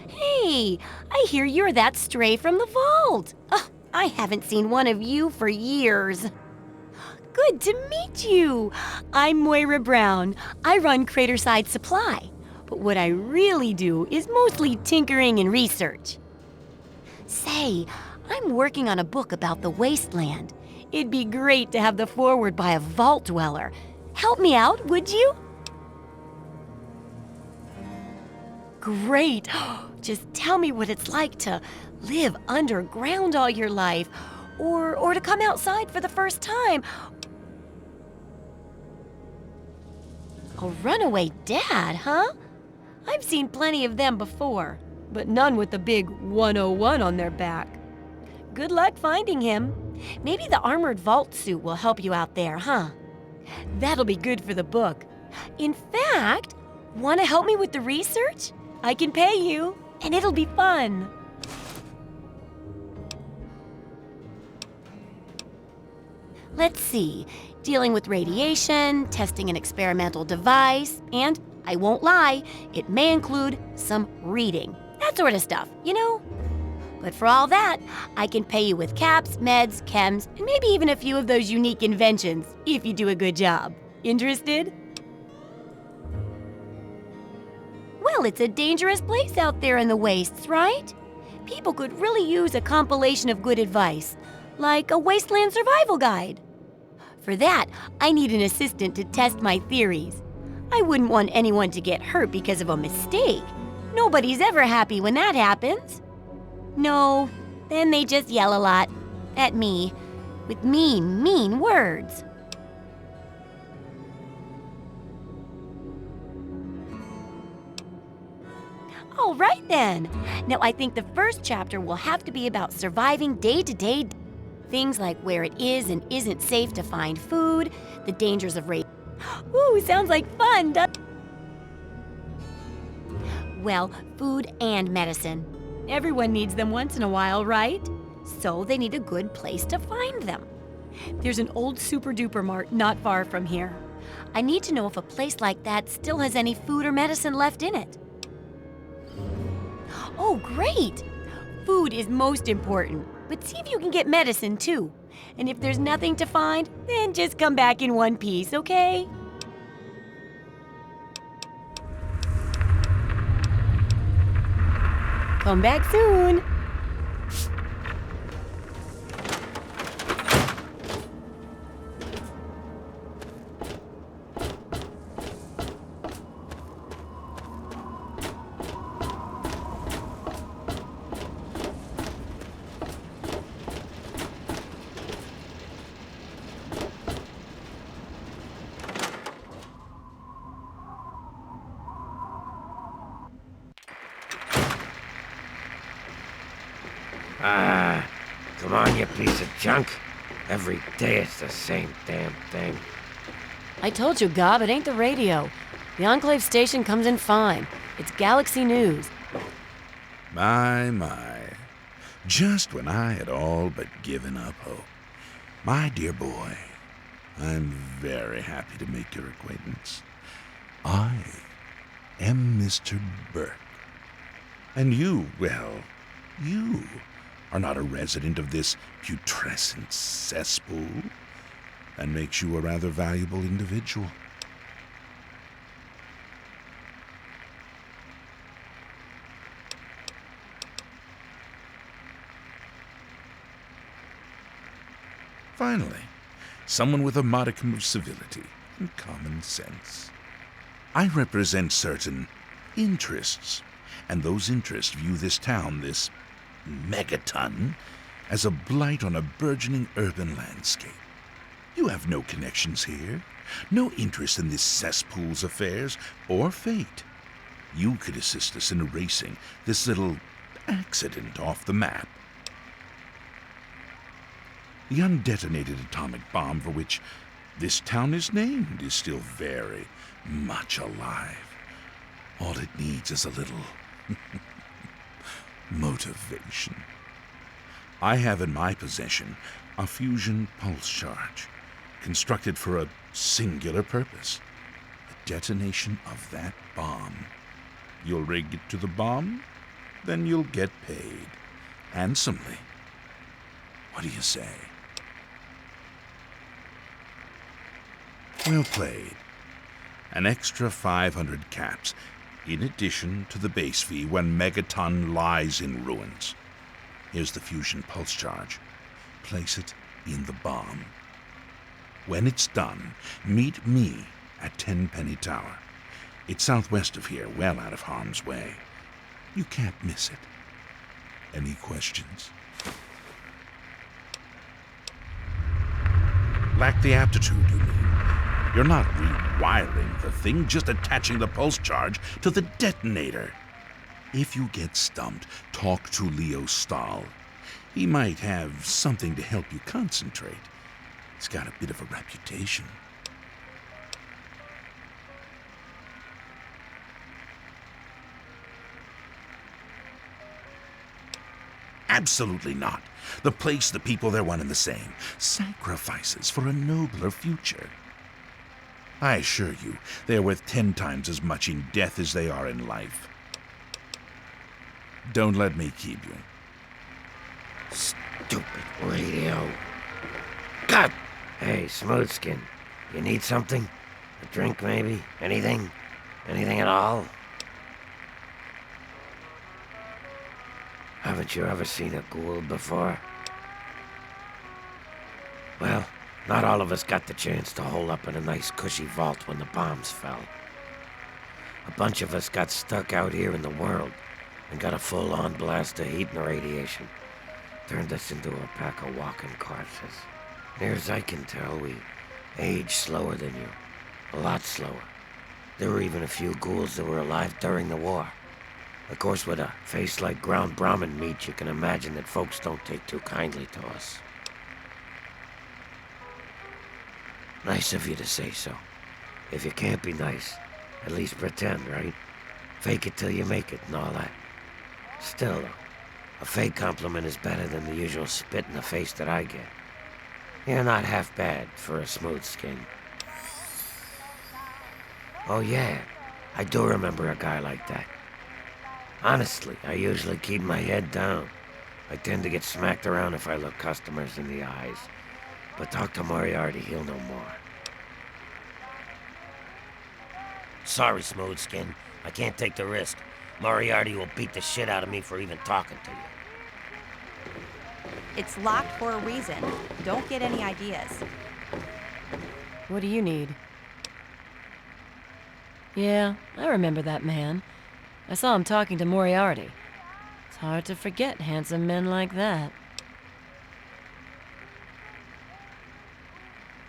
Hey, I hear you're that stray from the vault. Oh, I haven't seen one of you for years. Good to meet you. I'm Moira Brown. I run Craterside Supply. But what I really do is mostly tinkering and research. Say, I'm working on a book about the wasteland. It'd be great to have the foreword by a vault dweller. Help me out, would you? Great. Just tell me what it's like to live underground all your life, or to come outside for the first time. A runaway dad, huh? I've seen plenty of them before, but none with the big 101 on their back. Good luck finding him. Maybe the armored vault suit will help you out there, huh? That'll be good for the book. In fact, want to help me with the research? I can pay you, and it'll be fun. Let's see, dealing with radiation, testing an experimental device, and, I won't lie, it may include some reading. That sort of stuff, you know? But for all that, I can pay you with caps, meds, chems, and maybe even a few of those unique inventions, if you do a good job. Interested? Well, it's a dangerous place out there in the wastes, right? People could really use a compilation of good advice, like a wasteland survival guide. For that, I need an assistant to test my theories. I wouldn't want anyone to get hurt because of a mistake. Nobody's ever happy when that happens. No, then they just yell a lot at me with mean, mean words. All right then. Now I think the first chapter will have to be about surviving day-to-day things like where it is and isn't safe to find food, the dangers of rape. Ooh, sounds like fun, Well, food and medicine. Everyone needs them once in a while, right? So they need a good place to find them. There's an old super-duper mart not far from here. I need to know if a place like that still has any food or medicine left in it. Oh, great! Food is most important, but see if you can get medicine too. And if there's nothing to find, then just come back in one piece, okay? Come back soon. Come on, you piece of junk. Every day it's the same damn thing. I told you, Gob, it ain't the radio. The Enclave station comes in fine. It's Galaxy News. My. Just when I had all but given up hope. My dear boy, I'm very happy to make your acquaintance. I am Mr. Burke. And you, well, you are not a resident of this putrescent cesspool. That makes you a rather valuable individual. Finally, someone with a modicum of civility and common sense. I represent certain interests, and those interests view this town, this megaton, as a blight on a burgeoning urban landscape. You have no connections here, no interest in this cesspool's affairs or fate. You could assist us in erasing this little accident off the map. The undetonated atomic bomb for which this town is named is still very much alive. All it needs is a little motivation. I have in my possession a fusion pulse charge, constructed for a singular purpose: the detonation of that bomb. You'll rig it to the bomb, then you'll get paid. Handsomely. What do you say? Well played. An extra 500 caps, in addition to the base fee when Megaton lies in ruins. Here's the fusion pulse charge. Place it in the bomb. When it's done, meet me at Tenpenny Tower. It's southwest of here, well out of harm's way. You can't miss it. Any questions? Lack the aptitude, you mean? You're not rewiring the thing, just attaching the pulse charge to the detonator. If you get stumped, talk to Leo Stahl. He might have something to help you concentrate. He's got a bit of a reputation. Absolutely not. The place, the people, they're one and the same. Sacrifices for a nobler future. I assure you, they're worth 10 times as much in death as they are in life. Don't let me keep you. Stupid radio. God! Hey, Smoothskin, you need something? A drink, maybe? Anything? Anything at all? Haven't you ever seen a ghoul before? Well, not all of us got the chance to hole up in a nice cushy vault when the bombs fell. A bunch of us got stuck out here in the world and got a full-on blast of heat and radiation. Turned us into a pack of walking corpses. Near as I can tell, we age slower than you. A lot slower. There were even a few ghouls that were alive during the war. Of course, with a face like ground Brahmin meat, you can imagine that folks don't take too kindly to us. Nice of you to say so. If you can't be nice, at least pretend, right? Fake it till you make it and all that. Still, though, a fake compliment is better than the usual spit in the face that I get. You're not half bad for a smooth skin. Oh yeah, I do remember a guy like that. Honestly, I usually keep my head down. I tend to get smacked around if I look customers in the eyes. But talk to Moriarty, he'll know more. Sorry, Smoothskin. I can't take the risk. Moriarty will beat the shit out of me for even talking to you. It's locked for a reason. Don't get any ideas. What do you need? Yeah, I remember that man. I saw him talking to Moriarty. It's hard to forget handsome men like that.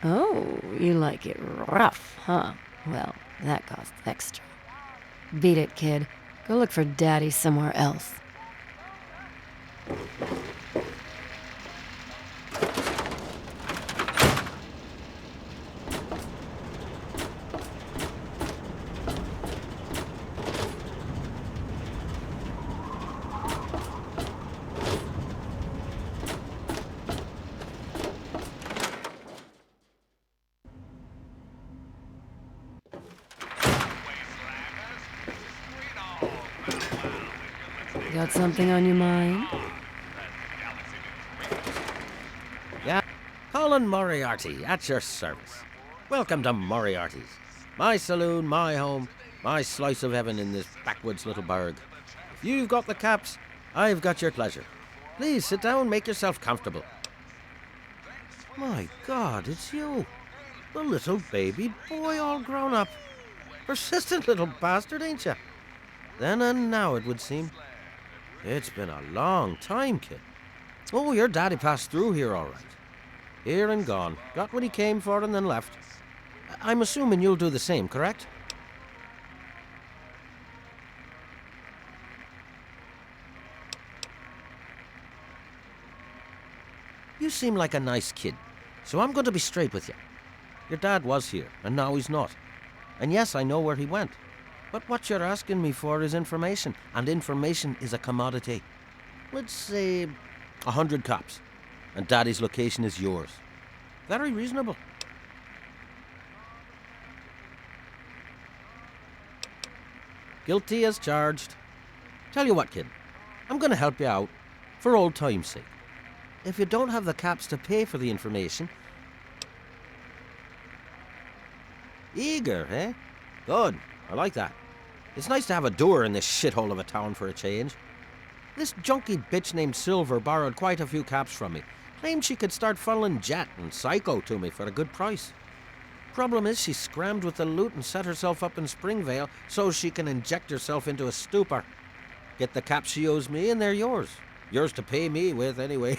Oh, you like it rough, huh? Well, that costs extra. Beat it, kid. Go look for Daddy somewhere else. Got something on your mind? Yeah, Colin Moriarty, at your service. Welcome to Moriarty's. My saloon, my home, my slice of heaven in this backwoods little burg. If you've got the caps, I've got your pleasure. Please sit down, make yourself comfortable. My God, it's you. The little baby boy all grown up. Persistent little bastard, ain't you? Then and now, it would seem. It's been a long time, kid. Oh, your daddy passed through here all right. Here and gone. Got what he came for and then left. I'm assuming you'll do the same, correct? You seem like a nice kid, so I'm going to be straight with you. Your dad was here, and now he's not. And yes, I know where he went. But what you're asking me for is information, and information is a commodity. Let's say 100 cops, and Daddy's location is yours. Very reasonable. Guilty as charged. Tell you what, kid, I'm going to help you out, for old time's sake. If you don't have the caps to pay for the information... Eager, eh? Good. I like that. It's nice to have a doer in this shithole of a town for a change. This junky bitch named Silver borrowed quite a few caps from me. Claimed she could start funneling Jet and Psycho to me for a good price. Problem is, she scrammed with the loot and set herself up in Springvale so she can inject herself into a stupor. Get the caps she owes me and they're yours. Yours to pay me with, anyway.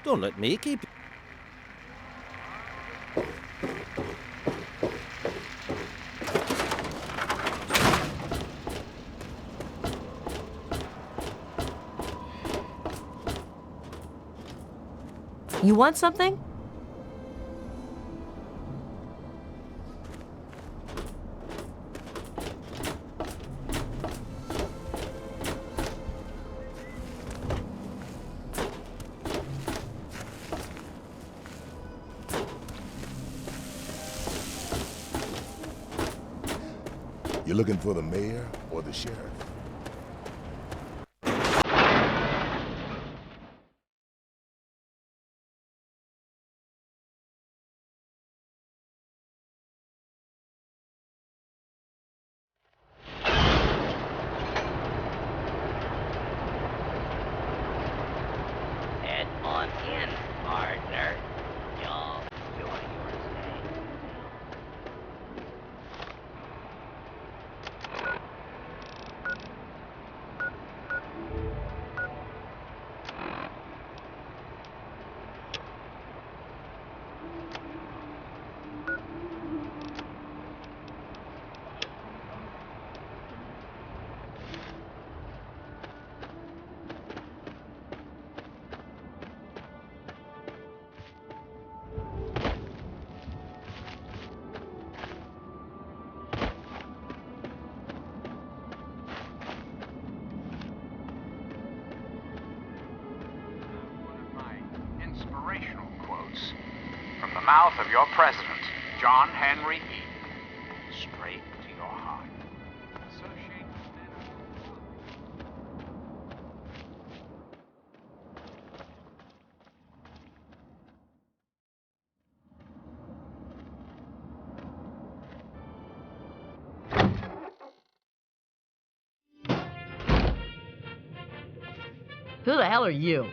Don't let me keep... You want something? looking for the mayor or the sheriff? Head on in, partner. Y'all enjoy your stay. Inspirational quotes from the mouth of your president, John Henry Eden, straight to your heart. Associate Who the hell are you?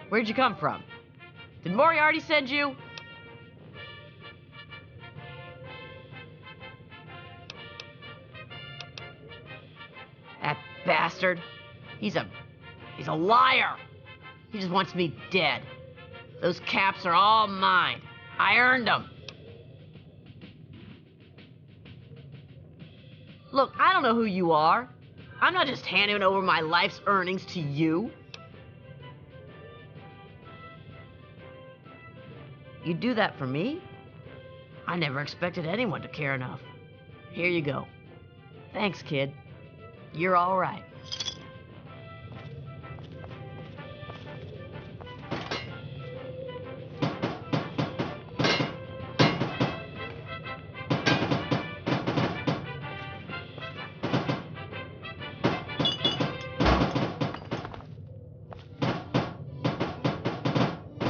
Where'd you come from? Did Moriarty send you? That bastard. He's a liar. He just wants me dead. Those caps are all mine. I earned them. Look, I don't know who you are. I'm not just handing over my life's earnings to you. You do that for me? I never expected anyone to care enough. Here you go. Thanks, kid. You're all right.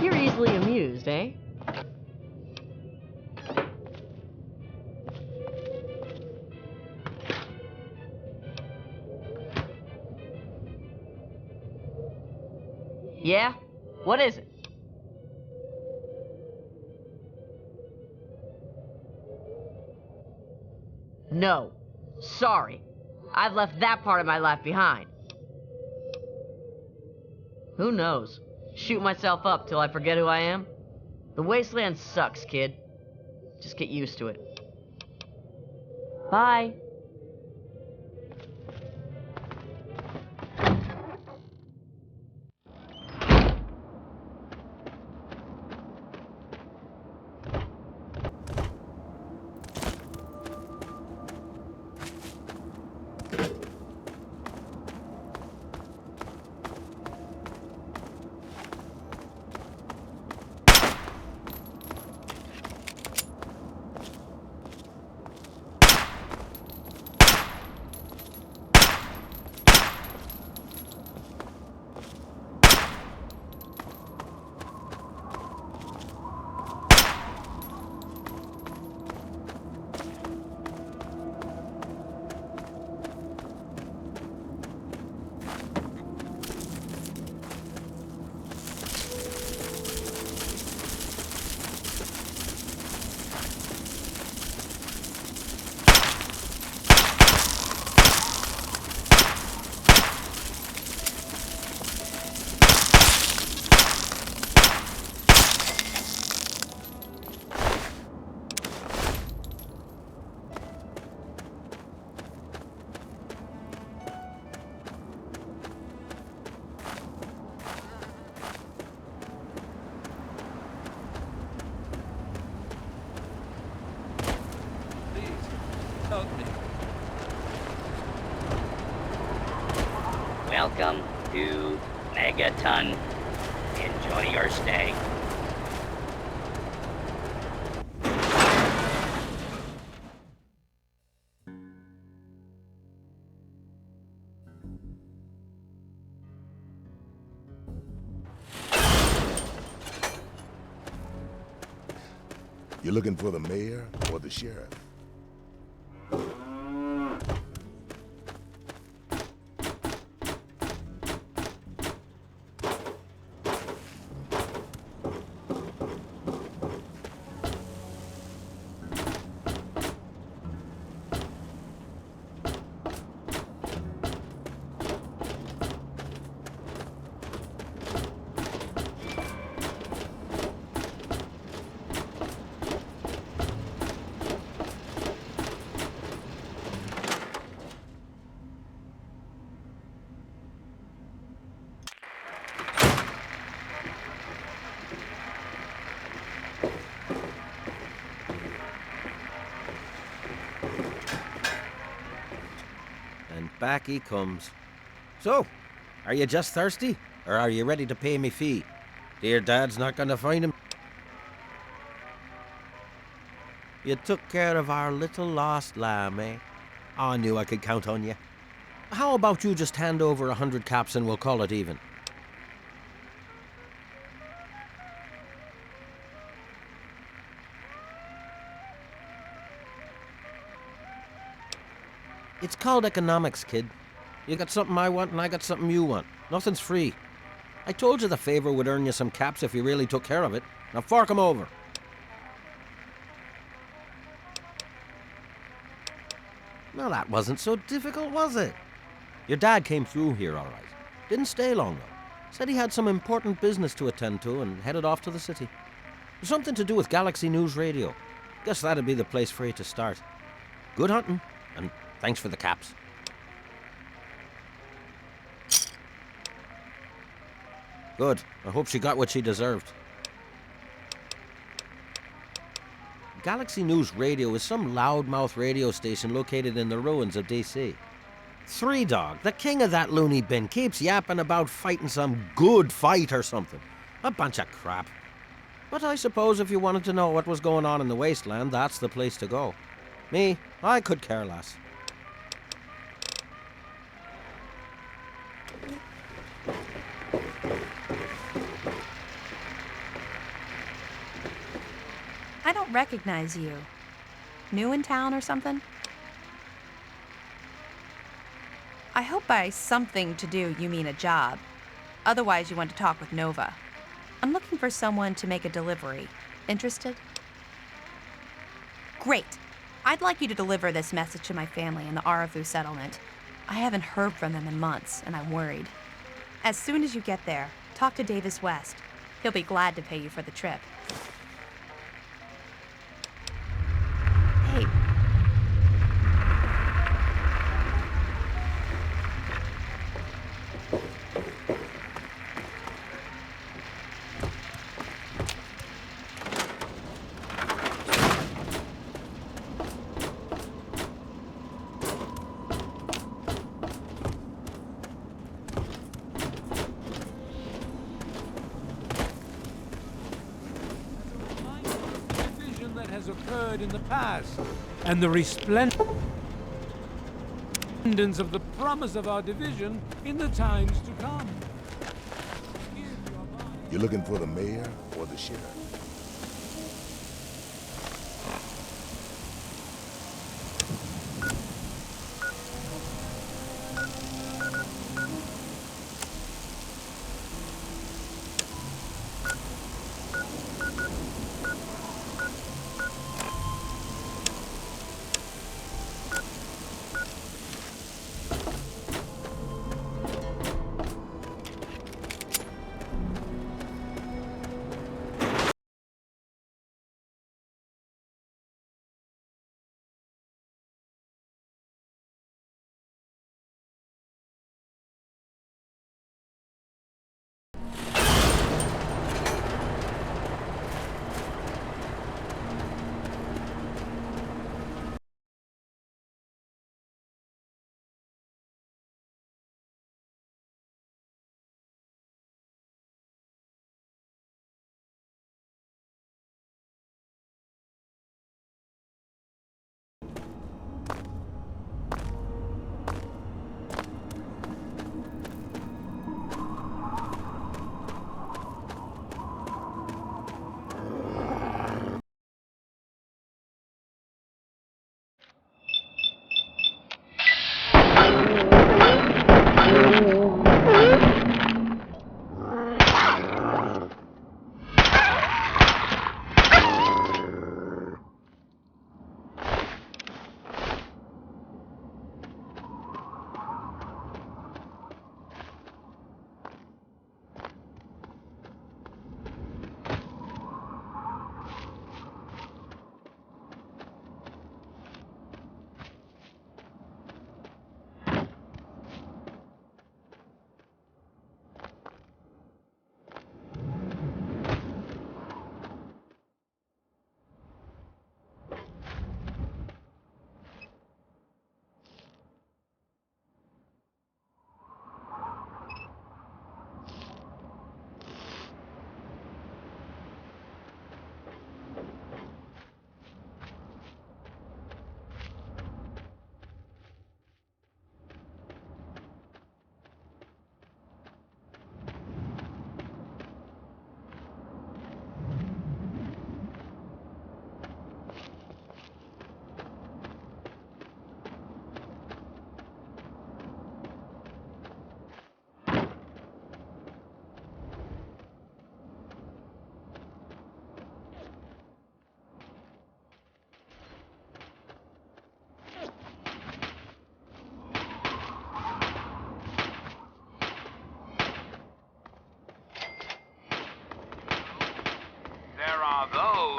You're easily amused, eh? Yeah? What is it? No. Sorry. I've left that part of my life behind. Who knows? Shoot myself up till I forget who I am? The wasteland sucks, kid. Just get used to it. Bye. Welcome to Megaton. Enjoy your stay. You looking for the mayor or the sheriff? And back he comes. So, are you just thirsty? Or are you ready to pay me fee? Dear Dad's not gonna find him. You took care of our little lost lamb, eh? I knew I could count on you. How about you just hand over 100 caps and we'll call it even? It's called economics, kid. You got something I want and I got something you want. Nothing's free. I told you the favor would earn you some caps if you really took care of it. Now fork 'em over. Well, that wasn't so difficult, was it? Your dad came through here all right. Didn't stay long, though. Said he had some important business to attend to and headed off to the city. Something to do with Galaxy News Radio. Guess that'd be the place for you to start. Good hunting, and thanks for the caps. Good. I hope she got what she deserved. Galaxy News Radio is some loudmouth radio station located in the ruins of DC. Three Dog, the king of that loony bin, keeps yapping about fighting some good fight or something. A bunch of crap. But I suppose if you wanted to know what was going on in the wasteland, that's the place to go. Me, I could care less. I don't recognize you. New in town or something? I hope by something to do you mean a job. Otherwise, you want to talk with Nova. I'm looking for someone to make a delivery. Interested? Great. I'd like you to deliver this message to my family in the Arafu settlement. I haven't heard from them in months, and I'm worried. As soon as you get there, talk to Davis West. He'll be glad to pay you for the trip. Hey. That has occurred in the past, and the resplendence of the promise of our division in the times to come. You looking for the mayor or the sheriff?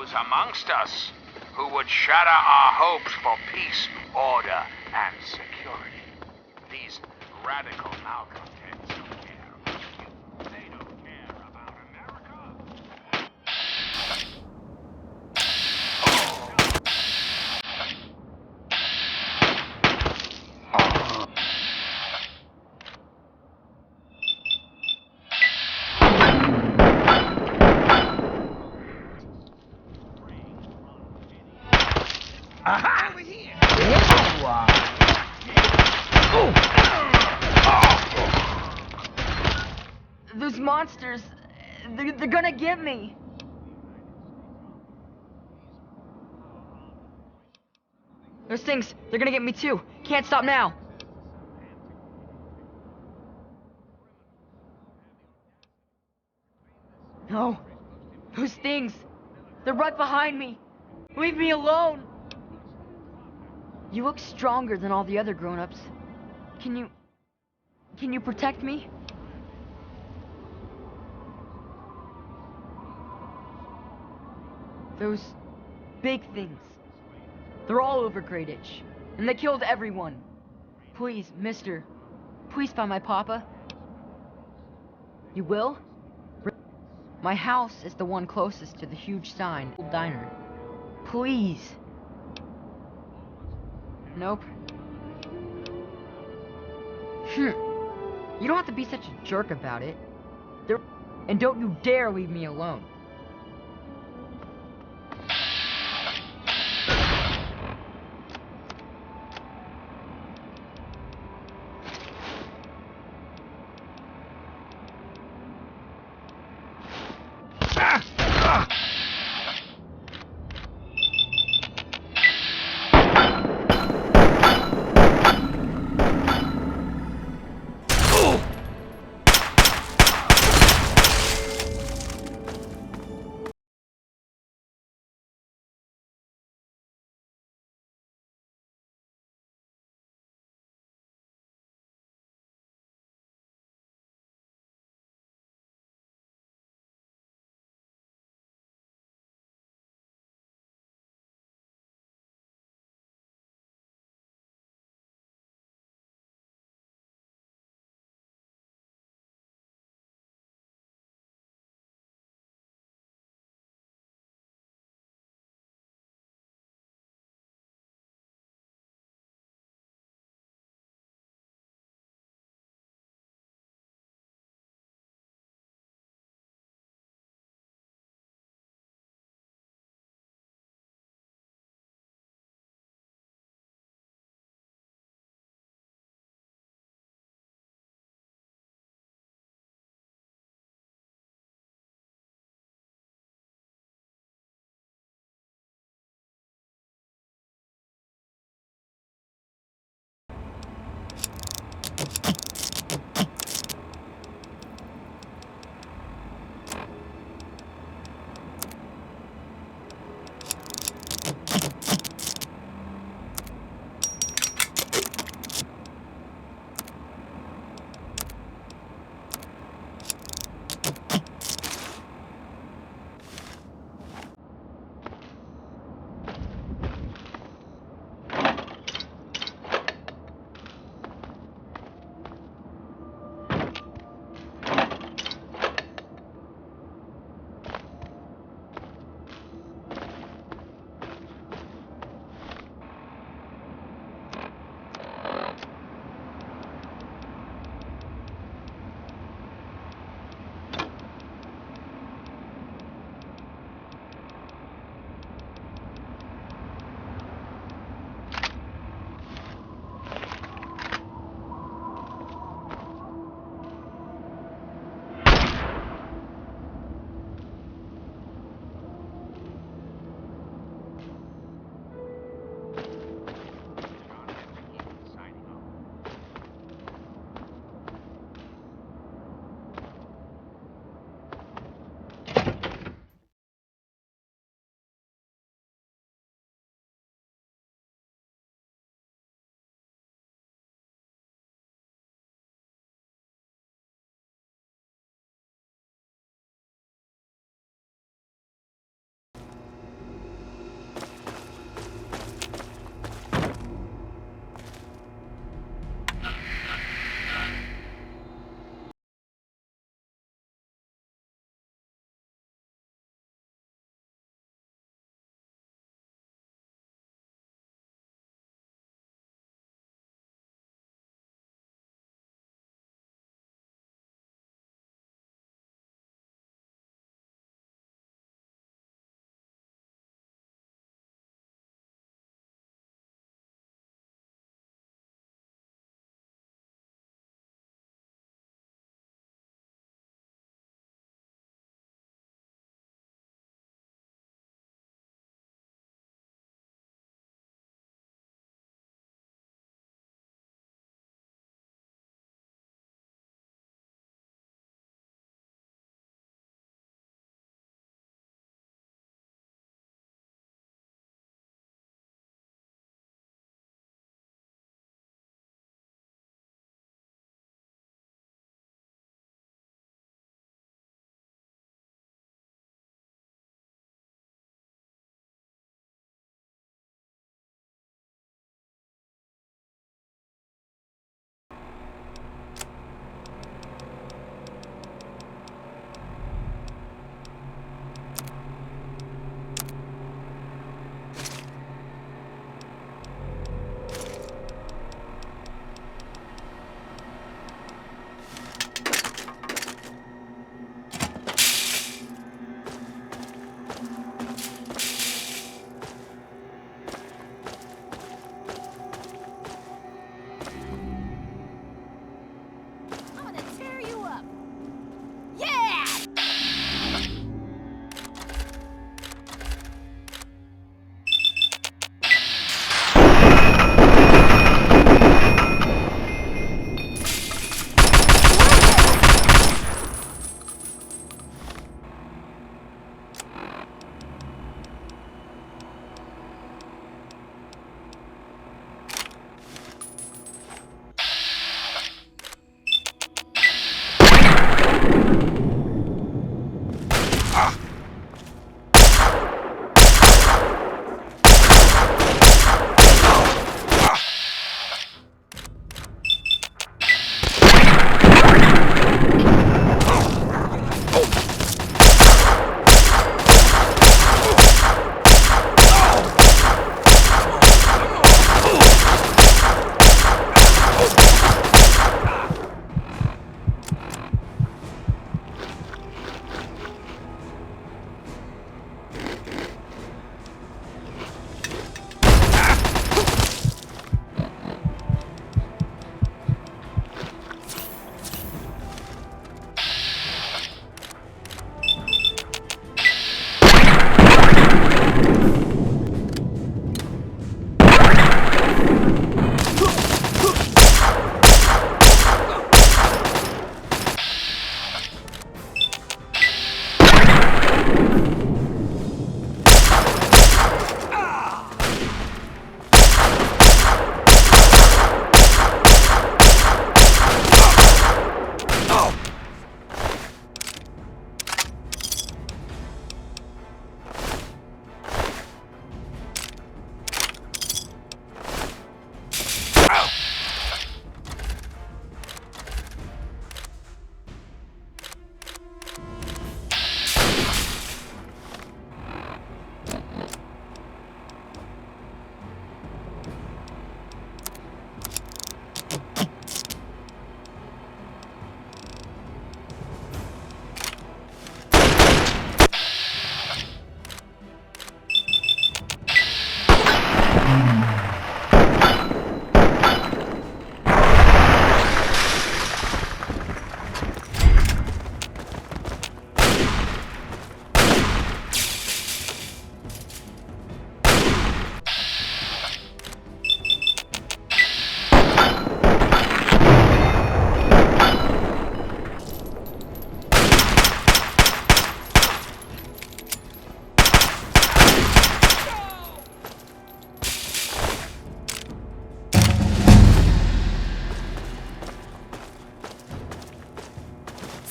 those amongst us who would shatter our hopes for peace, order, and security. These radical malcontents don't care about you. They don't care about America. Aha! Over here! Those monsters, they're gonna get me. Those things, they're gonna get me too. Can't stop now. No, those things, they're right behind me. Leave me alone. You look stronger than all the other grown-ups. Can you protect me? Those big things. They're all over Greyditch. And they killed everyone. Please, mister. Please find my papa. You will? My house is the one closest to the huge sign, Old Diner. Please. Nope. You don't have to be such a jerk about it. And don't you dare leave me alone.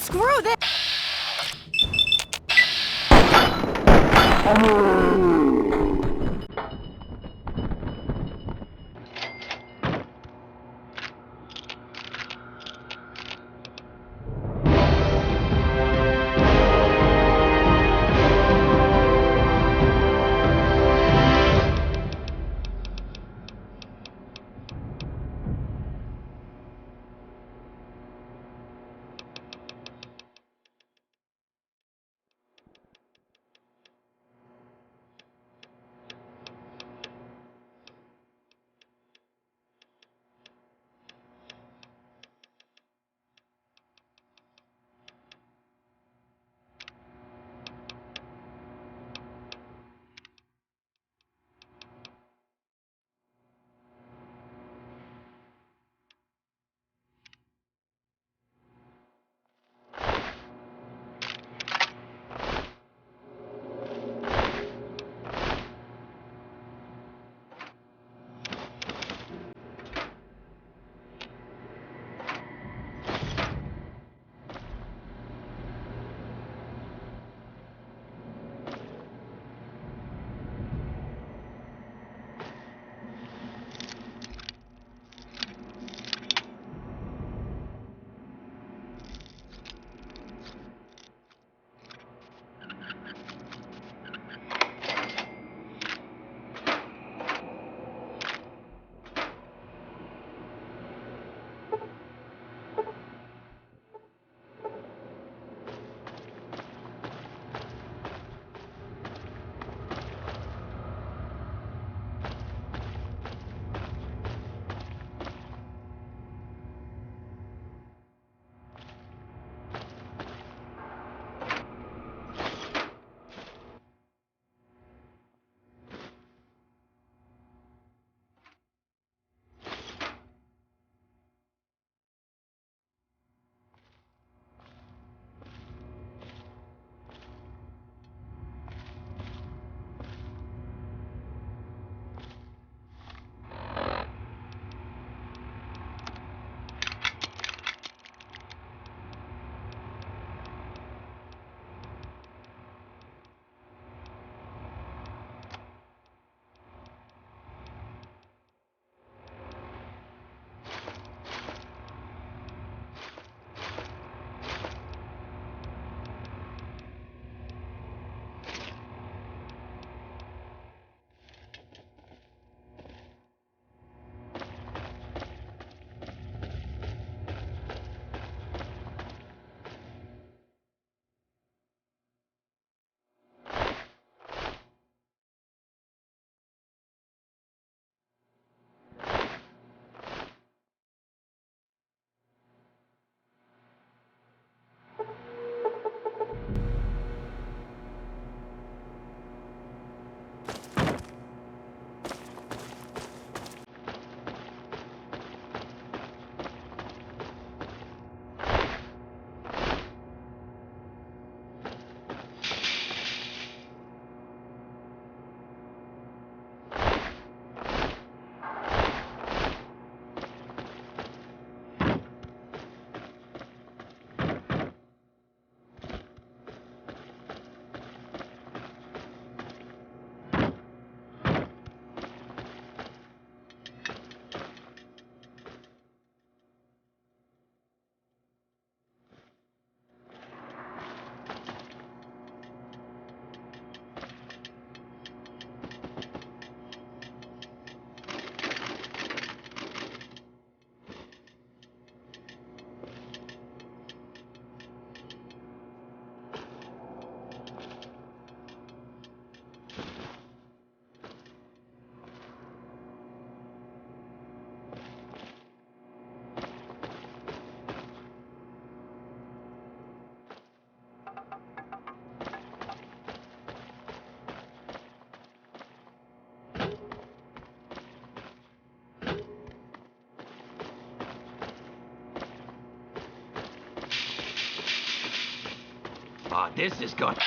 Screw this! This is good.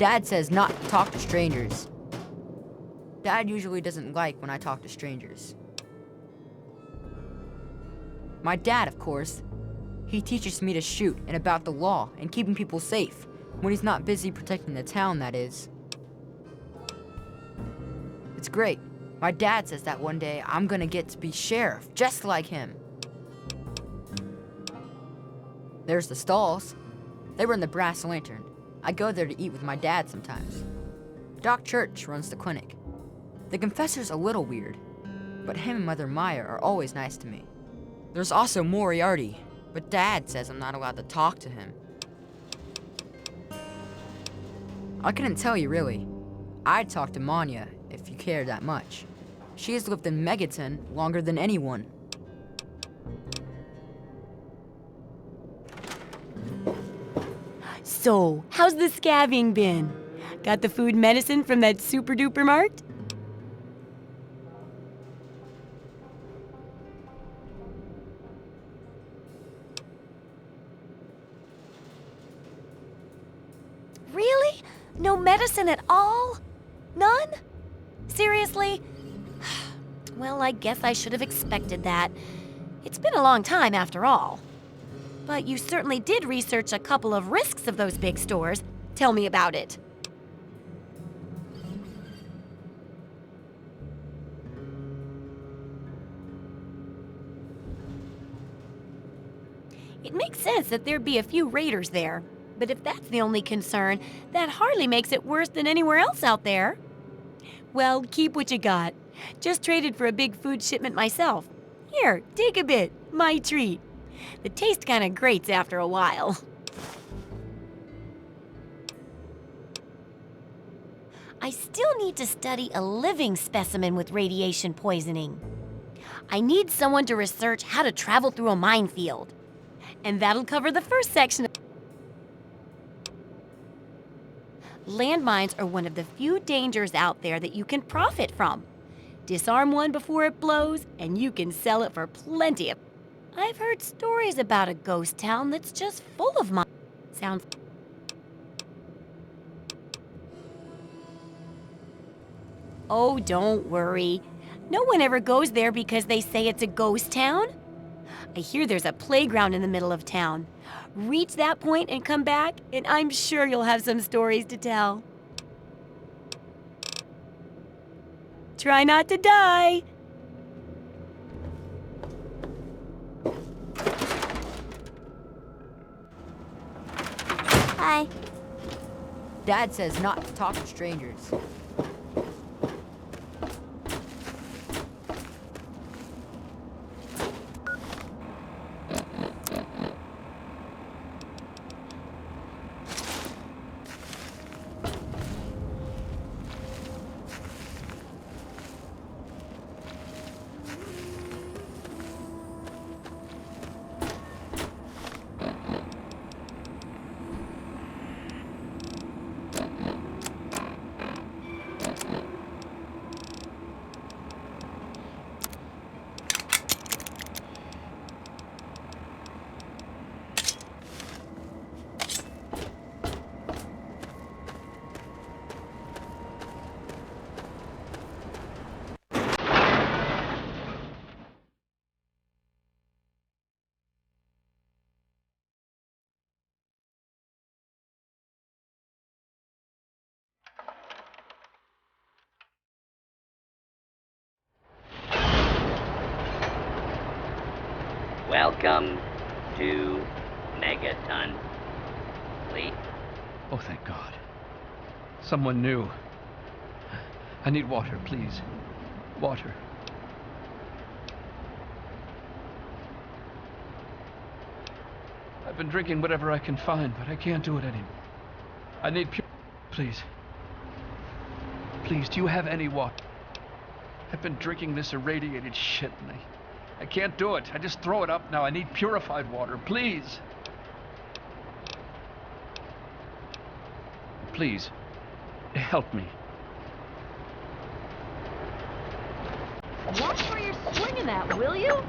Dad says not to talk to strangers. Dad usually doesn't like when I talk to strangers. My dad, of course, he teaches me to shoot and about the law and keeping people safe, when he's not busy protecting the town, that is. It's great. My dad says that one day I'm gonna get to be sheriff, just like him. There's the stalls. They run the Brass Lantern. I go there to eat with my dad sometimes. Doc Church runs the clinic. The confessor's a little weird, but him and Mother Maya are always nice to me. There's also Moriarty, but Dad says I'm not allowed to talk to him. I couldn't tell you, really. I'd talk to Manya if you cared that much. She has lived in Megaton longer than anyone. So, how's the scabbing been? Got the food medicine from that super duper mart? Really? No medicine at all? None? Seriously? Well, I guess I should have expected that. It's been a long time after all. But you certainly did research a couple of risks of those big stores. Tell me about it. It makes sense that there'd be a few raiders there. But if that's the only concern, that hardly makes it worse than anywhere else out there. Well, keep what you got. Just traded for a big food shipment myself. Here, take a bit. My treat. The taste kinda grates after a while. I still need to study a living specimen with radiation poisoning. I need someone to research how to travel through a minefield. And that'll cover the first section. Landmines are one of the few dangers out there that you can profit from. Disarm one before it blows, and you can sell it for plenty of... I've heard stories about a ghost town that's just full of mines. Sounds... Oh, don't worry. No one ever goes there because they say it's a ghost town. I hear there's a playground in the middle of town. Reach that point and come back, and I'm sure you'll have some stories to tell. Try not to die. Hi. Dad says not to talk to strangers. Welcome to Megaton. Please. Oh, thank God. Someone new. I need water, please. Water. I've been drinking whatever I can find, but I can't do it anymore. I need pure... Please. Please, do you have any water? I've been drinking this irradiated shit, and I can't do it. I just throw it up now. I need purified water, please. Please, help me. Watch where you're swinging at, will you?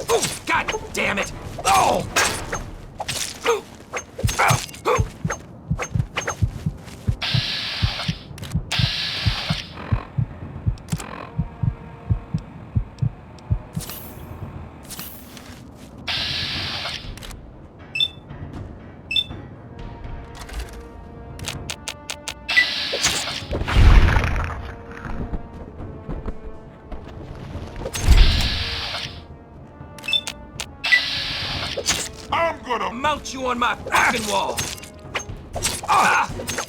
Oh, God damn it! Oh! I'm gonna Mount you on my fucking wall! Ah!